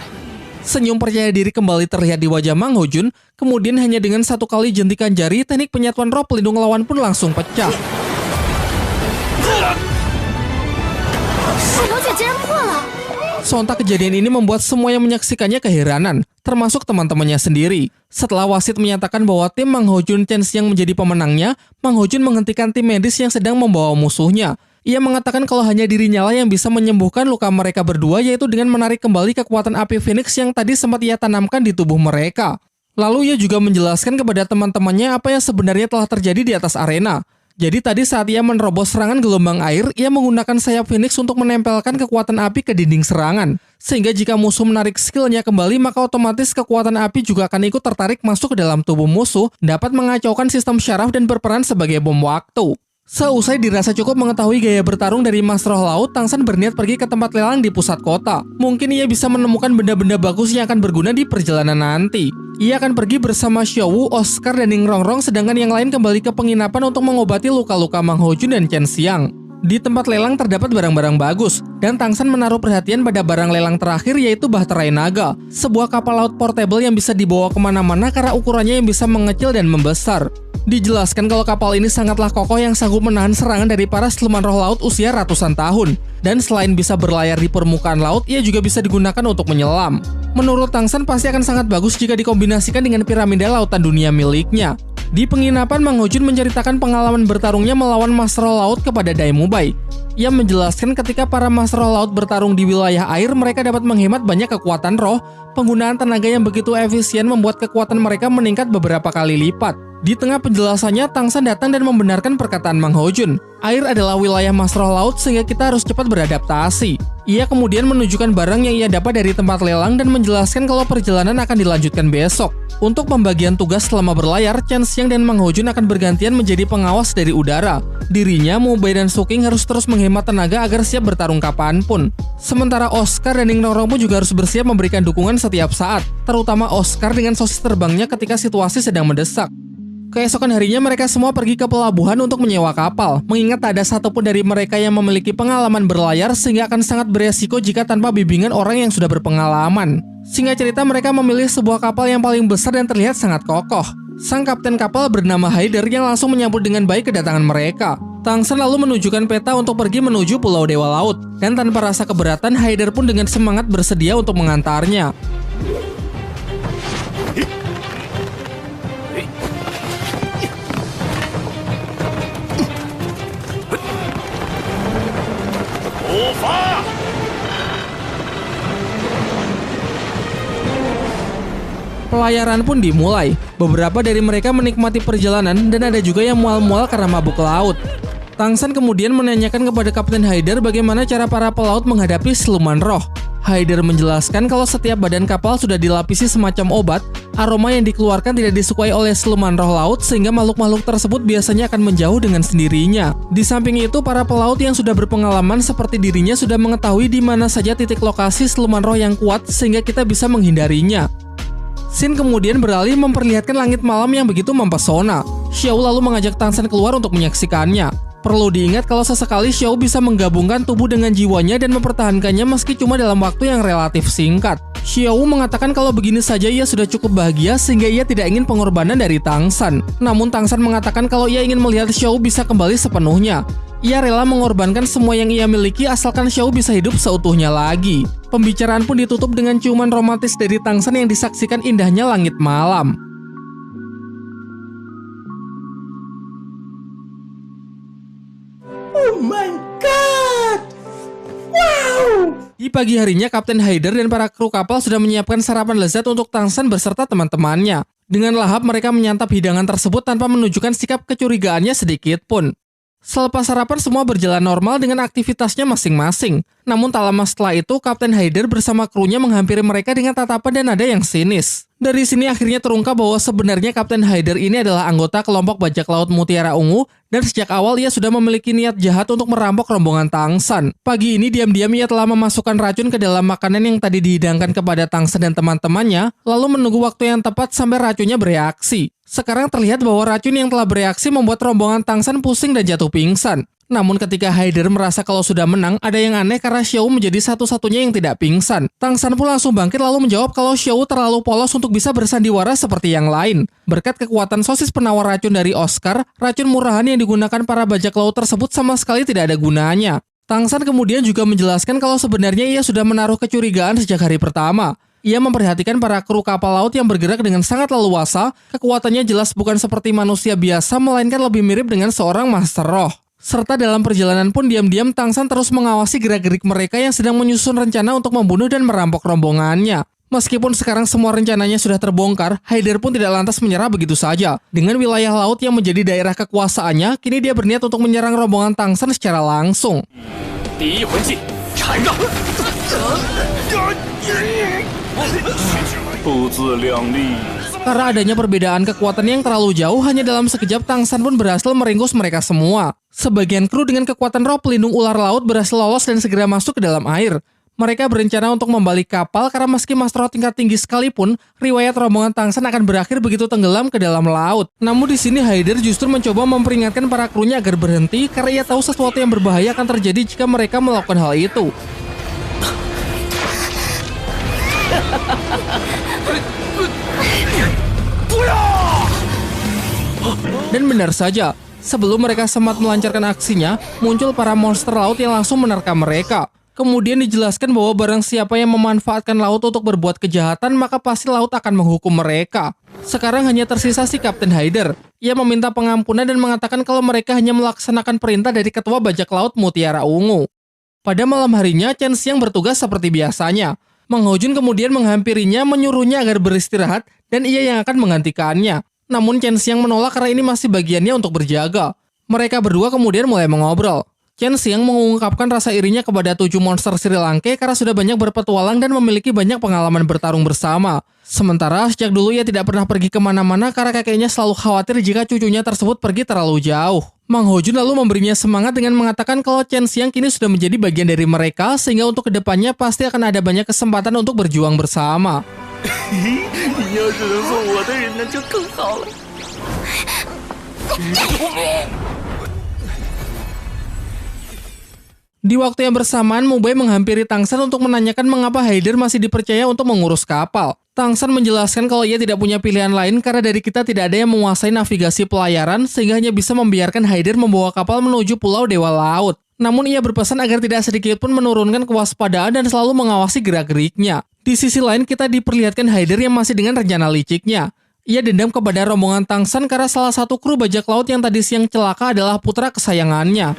Senyum percaya diri kembali terlihat di wajah Mang Ho Jun, kemudian hanya dengan satu kali jentikan jari, teknik penyatuan roh pelindung lawan pun langsung pecah. Sontak kejadian ini membuat semua yang menyaksikannya keheranan, termasuk teman-temannya sendiri. Setelah wasit menyatakan bahwa tim Mang Ho Jun Chen Xiang menjadi pemenangnya, Mang Ho Jun menghentikan tim medis yang sedang membawa musuhnya. Ia mengatakan kalau hanya dirinya lah yang bisa menyembuhkan luka mereka berdua, yaitu dengan menarik kembali kekuatan api Phoenix yang tadi sempat ia tanamkan di tubuh mereka. Lalu ia juga menjelaskan kepada teman-temannya apa yang sebenarnya telah terjadi di atas arena. Jadi tadi saat ia menerobos serangan gelombang air, ia menggunakan sayap Phoenix untuk menempelkan kekuatan api ke dinding serangan. Sehingga jika musuh menarik skillnya kembali, maka otomatis kekuatan api juga akan ikut tertarik masuk ke dalam tubuh musuh, dapat mengacaukan sistem syaraf dan berperan sebagai bom waktu. Seusai dirasa cukup mengetahui gaya bertarung dari Master Roh Laut, Tang San berniat pergi ke tempat lelang di pusat kota. Mungkin ia bisa menemukan benda-benda bagus yang akan berguna di perjalanan nanti. Ia akan pergi bersama Xiao Wu, Oscar, dan Ning Rongrong, sedangkan yang lain kembali ke penginapan untuk mengobati luka-luka Mang Ho Jun dan Chen Xiang. Di tempat lelang terdapat barang-barang bagus, dan Tang San menaruh perhatian pada barang lelang terakhir yaitu Bahterai Naga, sebuah kapal laut portable yang bisa dibawa kemana-mana karena ukurannya yang bisa mengecil dan membesar. Dijelaskan kalau kapal ini sangatlah kokoh yang sanggup menahan serangan dari para siluman roh laut usia ratusan tahun. Dan selain bisa berlayar di permukaan laut, ia juga bisa digunakan untuk menyelam. Menurut Tang San pasti akan sangat bagus jika dikombinasikan dengan piramida lautan dunia miliknya. Di penginapan, Mang Ho Jun menceritakan pengalaman bertarungnya melawan Master Roh Laut kepada Dai Mubai. Ia menjelaskan ketika para Master Roh Laut bertarung di wilayah air, mereka dapat menghemat banyak kekuatan roh. Penggunaan tenaga yang begitu efisien membuat kekuatan mereka meningkat beberapa kali lipat. Di tengah penjelasannya, Tang San datang dan membenarkan perkataan Mang Ho Jun. Air adalah wilayah Master Roh Laut sehingga kita harus cepat beradaptasi. Ia kemudian menunjukkan barang yang ia dapat dari tempat lelang dan menjelaskan kalau perjalanan akan dilanjutkan besok. Untuk pembagian tugas selama berlayar, Chen Xiang dan Mang Ho Jun akan bergantian menjadi pengawas dari udara. Dirinya, Mubai dan Suking harus terus menghemat tenaga agar siap bertarung kapanpun. Sementara Oscar dan Ning Rongrong pun juga harus bersiap memberikan dukungan setiap saat, terutama Oscar dengan sosis terbangnya ketika situasi sedang mendesak. Keesokan harinya mereka semua pergi ke pelabuhan untuk menyewa kapal, mengingat tak ada satupun dari mereka yang memiliki pengalaman berlayar sehingga akan sangat beresiko jika tanpa bimbingan orang yang sudah berpengalaman. Singkat cerita, mereka memilih sebuah kapal yang paling besar dan terlihat sangat kokoh. Sang kapten kapal bernama Haider yang langsung menyambut dengan baik kedatangan mereka. Tang San lalu menunjukkan peta untuk pergi menuju Pulau Dewa Laut, dan tanpa rasa keberatan Haider pun dengan semangat bersedia untuk mengantarnya. Pelayaran pun dimulai. Beberapa dari mereka menikmati perjalanan dan ada juga yang mual-mual karena mabuk laut. Tang San kemudian menanyakan kepada Kapten Haider bagaimana cara para pelaut menghadapi siluman roh. Haider menjelaskan kalau setiap badan kapal sudah dilapisi semacam obat. Aroma yang dikeluarkan tidak disukai oleh siluman roh laut sehingga makhluk-makhluk tersebut biasanya akan menjauh dengan sendirinya. Di samping itu, para pelaut yang sudah berpengalaman seperti dirinya sudah mengetahui di mana saja titik lokasi siluman roh yang kuat sehingga kita bisa menghindarinya. Sin kemudian beralih memperlihatkan langit malam yang begitu mempesona. Xiao lalu mengajak Tang San keluar untuk menyaksikannya. Perlu diingat kalau sesekali Xiao bisa menggabungkan tubuh dengan jiwanya dan mempertahankannya meski cuma dalam waktu yang relatif singkat. Xiao mengatakan kalau begini saja ia sudah cukup bahagia sehingga ia tidak ingin pengorbanan dari Tang San. Namun Tang San mengatakan kalau ia ingin melihat Xiao bisa kembali sepenuhnya. Ia rela mengorbankan semua yang ia miliki asalkan Xiao bisa hidup seutuhnya lagi. Pembicaraan pun ditutup dengan ciuman romantis dari Tang San yang disaksikan indahnya langit malam. Oh my god! Wow! Di pagi harinya, Kapten Haider dan para kru kapal sudah menyiapkan sarapan lezat untuk Tang San beserta teman-temannya. Dengan lahap mereka menyantap hidangan tersebut tanpa menunjukkan sikap kecurigaannya sedikit pun. Selepas sarapan, semua berjalan normal dengan aktivitasnya masing-masing. Namun tak lama setelah itu, Kapten Haider bersama krunya menghampiri mereka dengan tatapan dan nada yang sinis. Dari sini akhirnya terungkap bahwa sebenarnya Kapten Haider ini adalah anggota kelompok bajak laut Mutiara Ungu, dan sejak awal ia sudah memiliki niat jahat untuk merampok rombongan Tang San. Pagi ini diam-diam ia telah memasukkan racun ke dalam makanan yang tadi dihidangkan kepada Tang San dan teman-temannya, lalu menunggu waktu yang tepat sampai racunnya bereaksi. Sekarang terlihat bahwa racun yang telah bereaksi membuat rombongan Tang San pusing dan jatuh pingsan. Namun ketika Haider merasa kalau sudah menang, ada yang aneh karena Xiao menjadi satu-satunya yang tidak pingsan. Tang San pun langsung bangkit lalu menjawab kalau Xiao terlalu polos untuk bisa bersandiwara seperti yang lain. Berkat kekuatan sosis penawar racun dari Oscar, racun murahan yang digunakan para bajak laut tersebut sama sekali tidak ada gunanya. Tang San kemudian juga menjelaskan kalau sebenarnya ia sudah menaruh kecurigaan sejak hari pertama. Ia memperhatikan para kru kapal laut yang bergerak dengan sangat leluasa, kekuatannya jelas bukan seperti manusia biasa, melainkan lebih mirip dengan seorang master roh. Serta dalam perjalanan pun diam-diam Tang San terus mengawasi gerak-gerik mereka yang sedang menyusun rencana untuk membunuh dan merampok rombongannya. Meskipun sekarang semua rencananya sudah terbongkar, Haider pun tidak lantas menyerah begitu saja. Dengan wilayah laut yang menjadi daerah kekuasaannya, kini dia berniat untuk menyerang rombongan Tang San secara langsung. Karena adanya perbedaan kekuatan yang terlalu jauh, hanya dalam sekejap Tang San pun berhasil meringkus mereka semua. Sebagian kru dengan kekuatan roh pelindung ular laut berhasil lolos dan segera masuk ke dalam air. Mereka berencana untuk membalik kapal karena meski master roh tingkat tinggi sekalipun, riwayat rombongan Tang San akan berakhir begitu tenggelam ke dalam laut. Namun di sini Haider justru mencoba memperingatkan para krunya agar berhenti karena ia tahu sesuatu yang berbahaya akan terjadi jika mereka melakukan hal itu. Dan benar saja, sebelum mereka sempat melancarkan aksinya, muncul para monster laut yang langsung menerkam mereka. Kemudian dijelaskan bahwa barang siapa yang memanfaatkan laut untuk berbuat kejahatan, maka pasti laut akan menghukum mereka. Sekarang hanya tersisa si Kapten Hyder. Ia meminta pengampunan dan mengatakan kalau mereka hanya melaksanakan perintah dari Ketua Bajak Laut Mutiara Ungu. Pada malam harinya, Chen Xiang bertugas seperti biasanya. Mang Hao Jun kemudian menghampirinya, menyuruhnya agar beristirahat dan ia yang akan menggantikannya. Namun Chen Xiang menolak karena ini masih bagiannya untuk berjaga. Mereka berdua kemudian mulai mengobrol. Chen Xiang mengungkapkan rasa irinya kepada 7 monster Sri Lanka karena sudah banyak berpetualang dan memiliki banyak pengalaman bertarung bersama. Sementara sejak dulu ia tidak pernah pergi kemana-mana karena kakeknya selalu khawatir jika cucunya tersebut pergi terlalu jauh. Mang Hao Jun lalu memberinya semangat dengan mengatakan kalau Chen Xiang kini sudah menjadi bagian dari mereka sehingga untuk kedepannya pasti akan ada banyak kesempatan untuk berjuang bersama. Di waktu yang bersamaan, Mu Bai menghampiri Tang San untuk menanyakan mengapa Hyder masih dipercaya untuk mengurus kapal. Tang San menjelaskan kalau ia tidak punya pilihan lain karena dari kita tidak ada yang menguasai navigasi pelayaran sehingga hanya bisa membiarkan Hyder membawa kapal menuju Pulau Dewa Laut. Namun ia berpesan agar tidak sedikit pun menurunkan kewaspadaan dan selalu mengawasi gerak-geriknya. Di sisi lain kita diperlihatkan Hyder yang masih dengan rencana liciknya. Ia dendam kepada rombongan Tang San karena salah satu kru bajak laut yang tadi siang celaka adalah putra kesayangannya.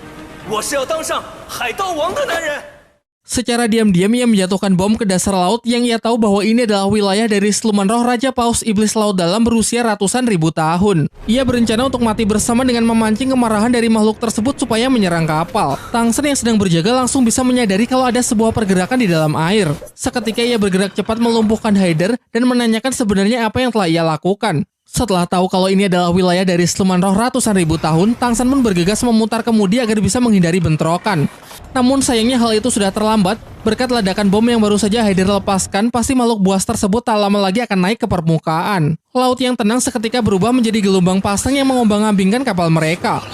Secara diam-diam ia menjatuhkan bom ke dasar laut yang ia tahu bahwa ini adalah wilayah dari siluman roh Raja Paus Iblis Laut Dalam berusia ratusan ribu tahun. Ia berencana untuk mati bersama dengan memancing kemarahan dari makhluk tersebut supaya menyerang kapal. Tang San yang sedang berjaga langsung bisa menyadari kalau ada sebuah pergerakan di dalam air. Seketika ia bergerak cepat melumpuhkan Hyder dan menanyakan sebenarnya apa yang telah ia lakukan. Setelah tahu kalau ini adalah wilayah dari siluman roh ratusan ribu tahun, Tang San pun bergegas memutar kemudi agar bisa menghindari bentrokan. Namun sayangnya hal itu sudah terlambat, berkat ledakan bom yang baru saja Hyder lepaskan, pasti makhluk buas tersebut tak lama lagi akan naik ke permukaan. Laut yang tenang seketika berubah menjadi gelombang pasang yang mengombang-ambingkan kapal mereka.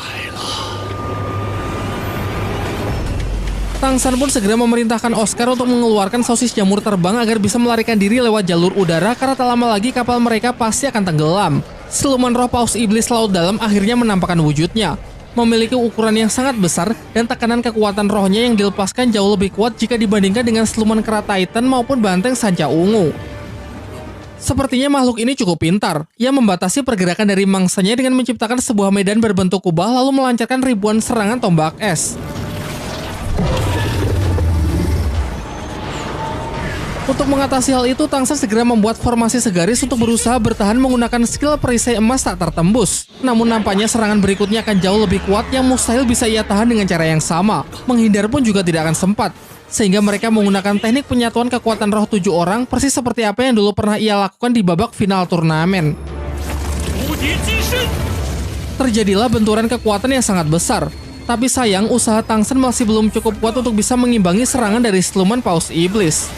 Tang San pun segera memerintahkan Oscar untuk mengeluarkan sosis jamur terbang agar bisa melarikan diri lewat jalur udara karena tak lama lagi kapal mereka pasti akan tenggelam. Siluman roh Paus Iblis Laut Dalam akhirnya menampakkan wujudnya. Memiliki ukuran yang sangat besar dan tekanan kekuatan rohnya yang dilepaskan jauh lebih kuat jika dibandingkan dengan siluman kera Titan maupun banteng sanca ungu. Sepertinya makhluk ini cukup pintar. Ia membatasi pergerakan dari mangsanya dengan menciptakan sebuah medan berbentuk kubah lalu melancarkan ribuan serangan tombak es. Untuk mengatasi hal itu, Tang San segera membuat formasi segaris untuk berusaha bertahan menggunakan skill perisai emas tak tertembus. Namun nampaknya serangan berikutnya akan jauh lebih kuat yang mustahil bisa ia tahan dengan cara yang sama. Menghindar pun juga tidak akan sempat. Sehingga mereka menggunakan teknik penyatuan kekuatan roh 7 orang persis seperti apa yang dulu pernah ia lakukan di babak final turnamen. Terjadilah benturan kekuatan yang sangat besar. Tapi sayang, usaha Tang San masih belum cukup kuat untuk bisa mengimbangi serangan dari siluman Paus Iblis.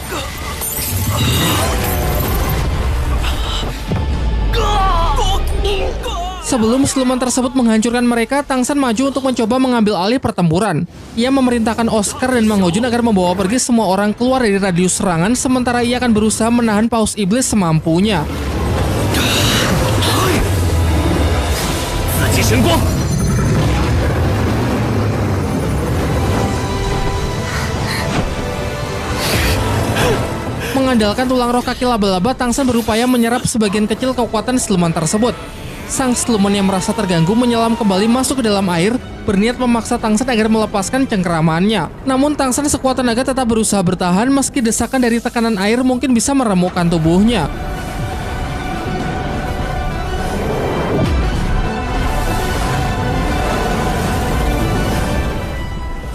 Sebelum siluman tersebut menghancurkan mereka, Tang San maju untuk mencoba mengambil alih pertempuran. Ia memerintahkan Oscar dan Mang Hao Jun agar membawa pergi semua orang keluar dari radius serangan, sementara ia akan berusaha menahan Paus Iblis semampunya. Mengandalkan tulang roh kaki laba-laba, Tang San berupaya menyerap sebagian kecil kekuatan siluman tersebut. Sang siluman yang merasa terganggu menyelam kembali masuk ke dalam air, berniat memaksa Tang San agar melepaskan cengkeramannya. Namun Tang San sekuat tenaga tetap berusaha bertahan meski desakan dari tekanan air mungkin bisa meremukkan tubuhnya.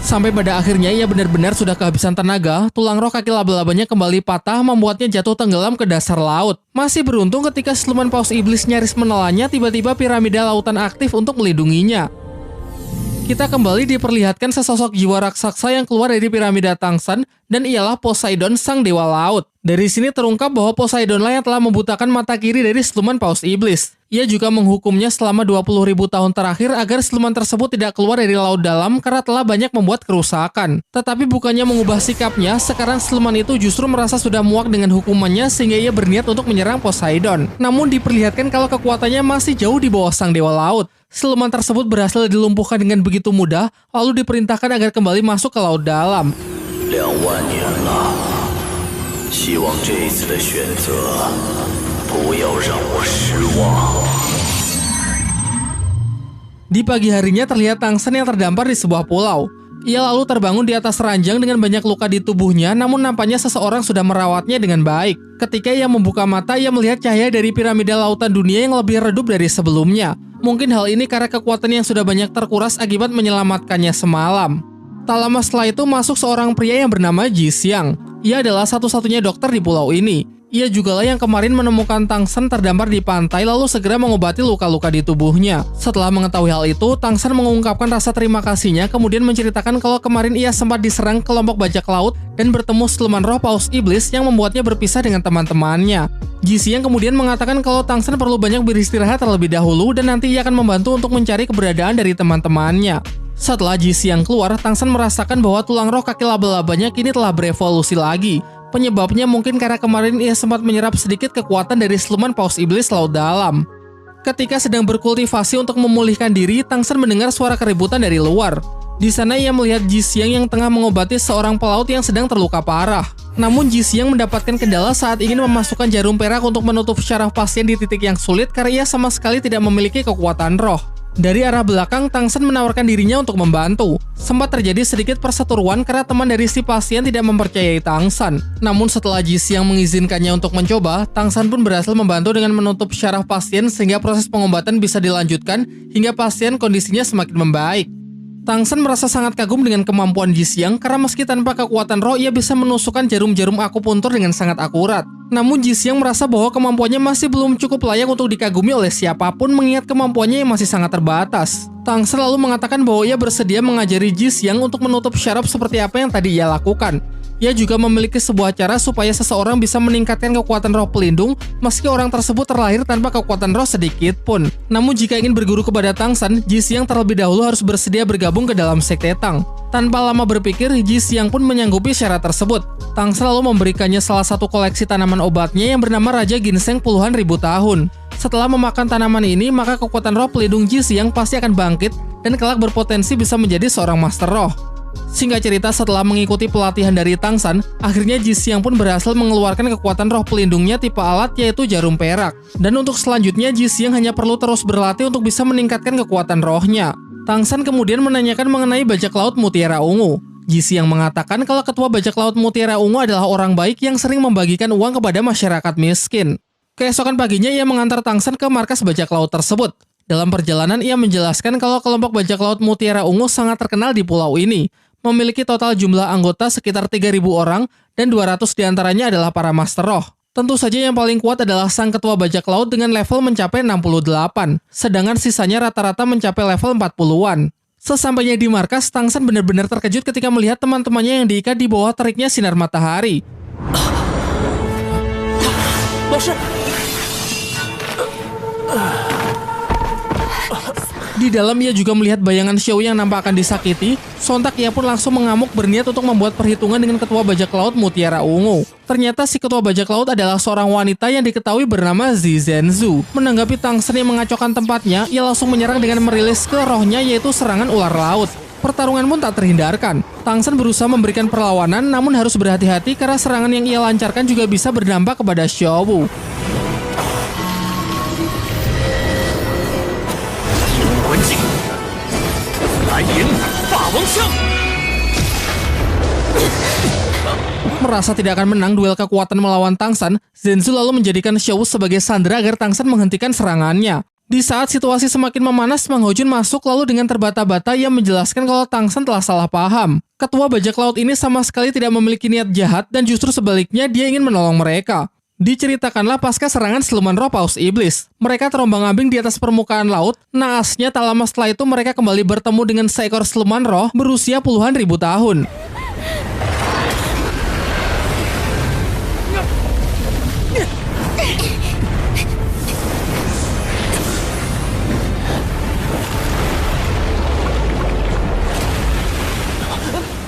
Sampai pada akhirnya ia benar-benar sudah kehabisan tenaga, tulang roh kaki laba-labanya kembali patah membuatnya jatuh tenggelam ke dasar laut. Masih beruntung ketika siluman Paus Iblis nyaris menelannya, tiba-tiba piramida lautan aktif untuk melindunginya. Kita kembali diperlihatkan sesosok jiwa raksasa yang keluar dari piramida Tang San dan ialah Poseidon sang dewa laut. Dari sini terungkap bahwa Poseidon lah yang telah membutakan mata kiri dari siluman Paus Iblis. Ia juga menghukumnya selama 20.000 tahun terakhir agar siluman tersebut tidak keluar dari laut dalam karena telah banyak membuat kerusakan. Tetapi bukannya mengubah sikapnya, sekarang siluman itu justru merasa sudah muak dengan hukumannya sehingga ia berniat untuk menyerang Poseidon. Namun diperlihatkan kalau kekuatannya masih jauh di bawah sang dewa laut. Siluman tersebut berhasil dilumpuhkan dengan begitu mudah, lalu diperintahkan agar kembali masuk ke laut dalam. 2万年了，希望这一次的选择不要让我失望。 Di pagi harinya terlihat Tangsen yang terdampar di sebuah pulau. Ia lalu terbangun di atas ranjang dengan banyak luka di tubuhnya, namun nampaknya seseorang sudah merawatnya dengan baik. Ketika ia membuka mata, ia melihat cahaya dari piramida lautan dunia yang lebih redup dari sebelumnya. Mungkin hal ini karena kekuatan yang sudah banyak terkuras akibat menyelamatkannya semalam. Tak lama setelah itu masuk seorang pria yang bernama Ji Xiang. Ia adalah satu-satunya dokter di pulau ini. Ia jugalah yang kemarin menemukan Tangsen terdampar di pantai lalu segera mengobati luka-luka di tubuhnya. Setelah mengetahui hal itu, Tangsen mengungkapkan rasa terima kasihnya kemudian menceritakan kalau kemarin ia sempat diserang kelompok bajak laut dan bertemu siluman roh Paus Iblis yang membuatnya berpisah dengan teman-temannya. Ji Xiang kemudian mengatakan kalau Tangsen perlu banyak beristirahat terlebih dahulu dan nanti ia akan membantu untuk mencari keberadaan dari teman-temannya. Setelah Ji Xiang keluar, Tangsen merasakan bahwa tulang roh kaki laba-labanya kini telah berevolusi lagi. Penyebabnya mungkin karena kemarin ia sempat menyerap sedikit kekuatan dari siluman Paus Iblis laut dalam. Ketika sedang berkultivasi untuk memulihkan diri, Tangsen mendengar suara keributan dari luar. Di sana ia melihat Ji Xiang yang tengah mengobati seorang pelaut yang sedang terluka parah. Namun Ji Xiang mendapatkan kendala saat ingin memasukkan jarum perak untuk menutup syaraf pasien di titik yang sulit karena ia sama sekali tidak memiliki kekuatan roh. Dari arah belakang, Tangsen menawarkan dirinya untuk membantu. Sempat terjadi sedikit perseteruan karena teman dari si pasien tidak mempercayai Tangsen. Namun setelah Ji Xiang mengizinkannya untuk mencoba, Tangsen pun berhasil membantu dengan menutup syaraf pasien sehingga proses pengobatan bisa dilanjutkan hingga pasien kondisinya semakin membaik. Tangsen merasa sangat kagum dengan kemampuan Ji Xiang karena meski tanpa kekuatan roh ia bisa menusukkan jarum-jarum akupuntur dengan sangat akurat. Namun Ji Xiang merasa bahwa kemampuannya masih belum cukup layak untuk dikagumi oleh siapapun mengingat kemampuannya yang masih sangat terbatas. Tangsen lalu mengatakan bahwa ia bersedia mengajari Ji Xiang untuk menutup syaraf seperti apa yang tadi ia lakukan. Ia juga memiliki sebuah cara supaya seseorang bisa meningkatkan kekuatan roh pelindung meski orang tersebut terlahir tanpa kekuatan roh sedikit pun. Namun jika ingin berguru kepada Tangsen, Ji Xiang terlebih dahulu harus bersedia bergabung ke dalam sekte Tang. Tanpa lama berpikir, Ji Xiang pun menyanggupi syarat tersebut. Tangsen lalu memberikannya salah satu koleksi tanaman obatnya yang bernama Raja Ginseng puluhan ribu tahun. Setelah memakan tanaman ini, maka kekuatan roh pelindung Ji Xiang pasti akan bangkit dan kelak berpotensi bisa menjadi seorang master roh. Singkat cerita, setelah mengikuti pelatihan dari Tangsen, akhirnya Ji Xiang pun berhasil mengeluarkan kekuatan roh pelindungnya tipe alat yaitu jarum perak. Dan untuk selanjutnya, Ji Xiang hanya perlu terus berlatih untuk bisa meningkatkan kekuatan rohnya. Tangsen kemudian menanyakan mengenai bajak laut Mutiara Ungu. Ji Xiang mengatakan kalau ketua bajak laut Mutiara Ungu adalah orang baik yang sering membagikan uang kepada masyarakat miskin. Keesokan paginya ia mengantar Tangsen ke markas bajak laut tersebut. Dalam perjalanan ia menjelaskan kalau kelompok bajak laut Mutiara Ungu sangat terkenal di pulau ini. Memiliki total jumlah anggota sekitar 3.000 orang dan 200 diantaranya adalah para master roh. Tentu saja yang paling kuat adalah sang ketua bajak laut dengan level mencapai 68, sedangkan sisanya rata-rata mencapai level 40-an. Sesampainya di markas, Tangsen benar-benar terkejut ketika melihat teman-temannya yang diikat di bawah teriknya sinar matahari. Di dalam ia juga melihat bayangan Xiao yang nampak akan disakiti. Sontak ia pun langsung mengamuk berniat untuk membuat perhitungan dengan ketua bajak laut Mutiara Ungu. Ternyata si ketua bajak laut adalah seorang wanita yang diketahui bernama Zi Zhenzu. Menanggapi Tangsen yang mengacaukan tempatnya, ia langsung menyerang dengan merilis ke rohnya yaitu serangan ular laut. Pertarungan pun tak terhindarkan. Tangsen berusaha memberikan perlawanan namun harus berhati-hati karena serangan yang ia lancarkan juga bisa berdampak kepada Xiao Wu. Merasa tidak akan menang duel kekuatan melawan Tangsen, Zhenzu lalu menjadikan Xiao Wu sebagai sandera agar Tangsen menghentikan serangannya. Di saat situasi semakin memanas, Mang Hojun masuk lalu dengan terbata-bata ia menjelaskan kalau Tangsen telah salah paham. Ketua bajak laut ini sama sekali tidak memiliki niat jahat dan justru sebaliknya dia ingin menolong mereka. Diceritakanlah pasca serangan siluman roh Paus Iblis. Mereka terombang-ambing di atas permukaan laut. Naasnya tak lama setelah itu mereka kembali bertemu dengan seekor siluman roh berusia puluhan ribu tahun.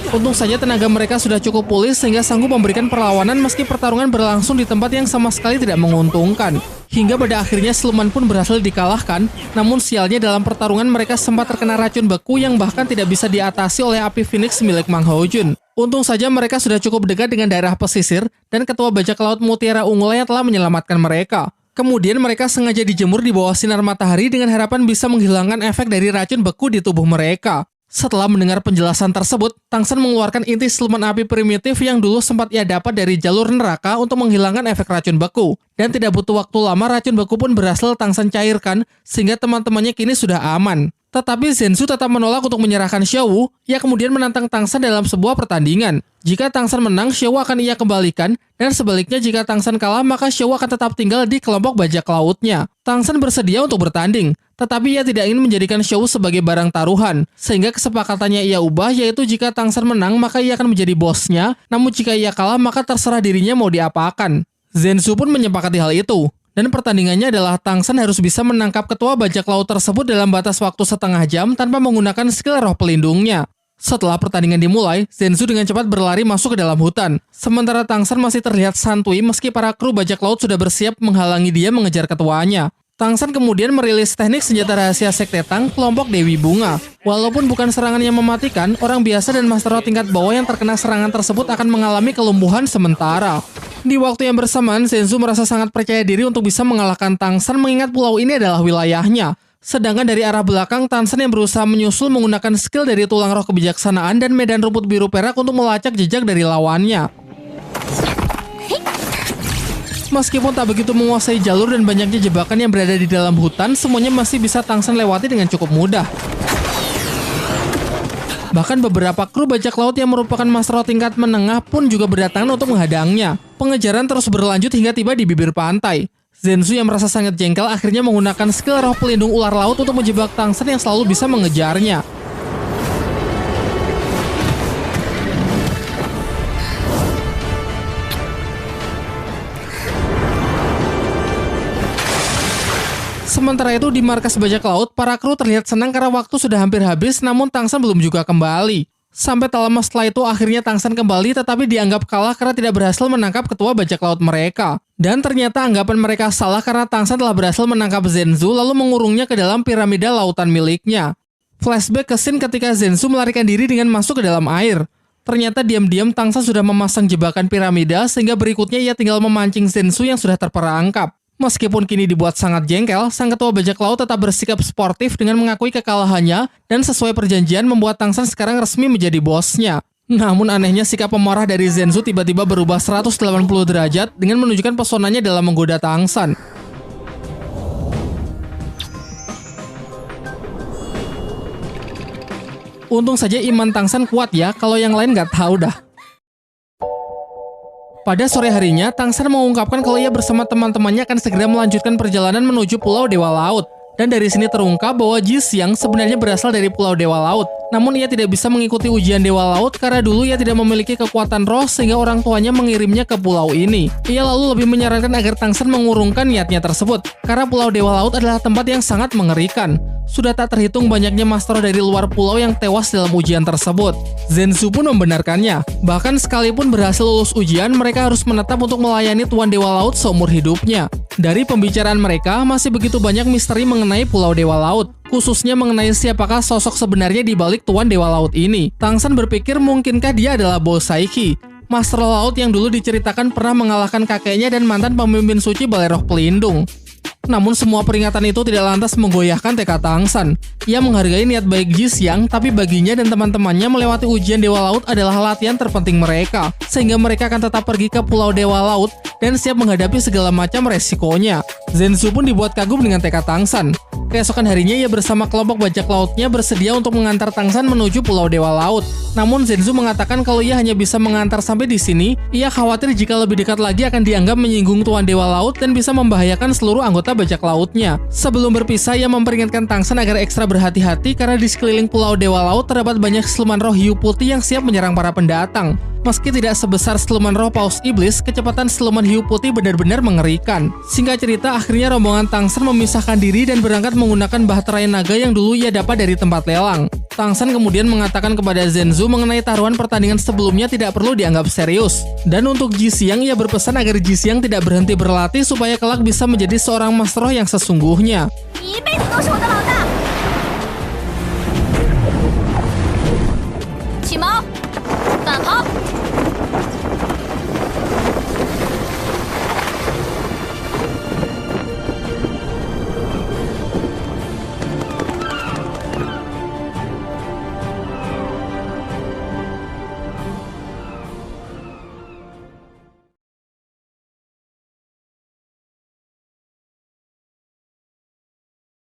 Untung saja tenaga mereka sudah cukup pulih sehingga sanggup memberikan perlawanan meski pertarungan berlangsung di tempat yang sama sekali tidak menguntungkan. Hingga pada akhirnya siluman pun berhasil dikalahkan, namun sialnya dalam pertarungan mereka sempat terkena racun beku yang bahkan tidak bisa diatasi oleh api Phoenix milik Mang Hojun. Untung saja mereka sudah cukup dekat dengan daerah pesisir dan ketua bajak laut Mutiara Ungu yang telah menyelamatkan mereka. Kemudian mereka sengaja dijemur di bawah sinar matahari dengan harapan bisa menghilangkan efek dari racun beku di tubuh mereka. Setelah mendengar penjelasan tersebut, Tang San mengeluarkan inti siluman api primitif yang dulu sempat ia dapat dari jalur neraka untuk menghilangkan efek racun beku. Dan tidak butuh waktu lama racun beku pun berhasil Tang San cairkan sehingga teman-temannya kini sudah aman. Tetapi Zhensu tetap menolak untuk menyerahkan Xiao Wu. Ia kemudian menantang Tang San dalam sebuah pertandingan. Jika Tang San menang, Xiao Wu akan ia kembalikan, dan sebaliknya jika Tang San kalah, maka Xiao Wu akan tetap tinggal di kelompok bajak lautnya. Tang San bersedia untuk bertanding, tetapi ia tidak ingin menjadikan Xiao Wu sebagai barang taruhan, sehingga kesepakatannya ia ubah, yaitu jika Tang San menang, maka ia akan menjadi bosnya, namun jika ia kalah, maka terserah dirinya mau diapakan. Zhensu pun menyepakati hal itu. Dan pertandingannya adalah Tang San harus bisa menangkap ketua bajak laut tersebut dalam batas waktu setengah jam tanpa menggunakan skill roh pelindungnya. Setelah pertandingan dimulai, Zhensu dengan cepat berlari masuk ke dalam hutan. Sementara Tang San masih terlihat santuy meski para kru bajak laut sudah bersiap menghalangi dia mengejar ketuanya. Tang San kemudian merilis teknik senjata rahasia Sekte Tang, kelompok Dewi Bunga. Walaupun bukan serangan yang mematikan, orang biasa dan Master Roh tingkat bawah yang terkena serangan tersebut akan mengalami kelumpuhan sementara. Di waktu yang bersamaan, Zhensu merasa sangat percaya diri untuk bisa mengalahkan Tang San mengingat pulau ini adalah wilayahnya. Sedangkan dari arah belakang, Tang San yang berusaha menyusul menggunakan skill dari tulang roh kebijaksanaan dan medan rumput biru perak untuk melacak jejak dari lawannya. Meskipun tak begitu menguasai jalur dan banyaknya jebakan yang berada di dalam hutan, semuanya masih bisa Tang San lewati dengan cukup mudah. Bahkan beberapa kru bajak laut yang merupakan Master Roh tingkat menengah pun juga berdatangan untuk menghadangnya. Pengejaran terus berlanjut hingga tiba di bibir pantai. Zhensu yang merasa sangat jengkel akhirnya menggunakan skill roh pelindung ular laut untuk menjebak Tang San yang selalu bisa mengejarnya. Sementara itu di markas bajak laut, para kru terlihat senang karena waktu sudah hampir habis, namun Tang San belum juga kembali. Sampai tak lama setelah itu akhirnya Tang San kembali tetapi dianggap kalah karena tidak berhasil menangkap ketua bajak laut mereka. Dan ternyata anggapan mereka salah karena Tang San telah berhasil menangkap Zhensu lalu mengurungnya ke dalam piramida lautan miliknya. Flashback ke scene ketika Zhensu melarikan diri dengan masuk ke dalam air. Ternyata diam-diam Tang San sudah memasang jebakan piramida sehingga berikutnya ia tinggal memancing Zhensu yang sudah terperangkap. Meskipun kini dibuat sangat jengkel, sang ketua bajak laut tetap bersikap sportif dengan mengakui kekalahannya dan sesuai perjanjian membuat Tang San sekarang resmi menjadi bosnya. Namun anehnya sikap pemarah dari Zhensu tiba-tiba berubah 180 derajat dengan menunjukkan pesonanya dalam menggoda Tang San. Untung saja iman Tang San kuat ya, kalau yang lain nggak tahu dah. Pada sore harinya, Tang San mengungkapkan kalau ia bersama teman-temannya akan segera melanjutkan perjalanan menuju Pulau Dewa Laut. Dan dari sini terungkap bahwa Ji Xiang sebenarnya berasal dari Pulau Dewa Laut. Namun ia tidak bisa mengikuti ujian Dewa Laut karena dulu ia tidak memiliki kekuatan roh sehingga orang tuanya mengirimnya ke pulau ini. Ia lalu lebih menyarankan agar Tang San mengurungkan niatnya tersebut, karena Pulau Dewa Laut adalah tempat yang sangat mengerikan. Sudah tak terhitung banyaknya master dari luar pulau yang tewas dalam ujian tersebut. Zhensu pun membenarkannya. Bahkan sekalipun berhasil lulus ujian, mereka harus menetap untuk melayani Tuan Dewa Laut seumur hidupnya. Dari pembicaraan mereka, masih begitu banyak misteri mengenai Pulau Dewa Laut, khususnya mengenai siapakah sosok sebenarnya di balik Tuan Dewa Laut ini. Tang San berpikir mungkinkah dia adalah Bo Saiki, Master Laut yang dulu diceritakan pernah mengalahkan kakeknya dan mantan pemimpin suci Balai Roh Pelindung. Namun semua peringatan itu tidak lantas menggoyahkan tekad Tang San. Ia menghargai niat baik Ji Xiang, tapi baginya dan teman-temannya melewati ujian Dewa Laut adalah latihan terpenting mereka, sehingga mereka akan tetap pergi ke Pulau Dewa Laut dan siap menghadapi segala macam resikonya. Zhensu pun dibuat kagum dengan tekad Tang San. Keesokan harinya ia bersama kelompok bajak lautnya bersedia untuk mengantar Tang San menuju Pulau Dewa Laut. Namun Zhensu mengatakan kalau ia hanya bisa mengantar sampai di sini, ia khawatir jika lebih dekat lagi akan dianggap menyinggung Tuan Dewa Laut dan bisa membahayakan seluruh anggota bajak lautnya. Sebelum berpisah, ia memperingatkan Tang San agar ekstra berhati-hati karena di sekeliling Pulau Dewa Laut terdapat banyak siluman roh hiu putih yang siap menyerang para pendatang. Meski tidak sebesar siluman roh paus iblis, kecepatan siluman hiu putih benar-benar mengerikan. Singkat cerita, akhirnya rombongan Tang San memisahkan diri dan berangkat menggunakan bahterai naga yang dulu ia dapat dari tempat lelang. Tang San kemudian mengatakan kepada Zhenzu mengenai taruhan pertandingan sebelumnya tidak perlu dianggap serius. Dan untuk Ji Xiang, ia berpesan agar Ji Xiang tidak berhenti berlatih supaya kelak bisa menjadi seorang Master Roh yang sesungguhnya. 你一辈子都是我的老大。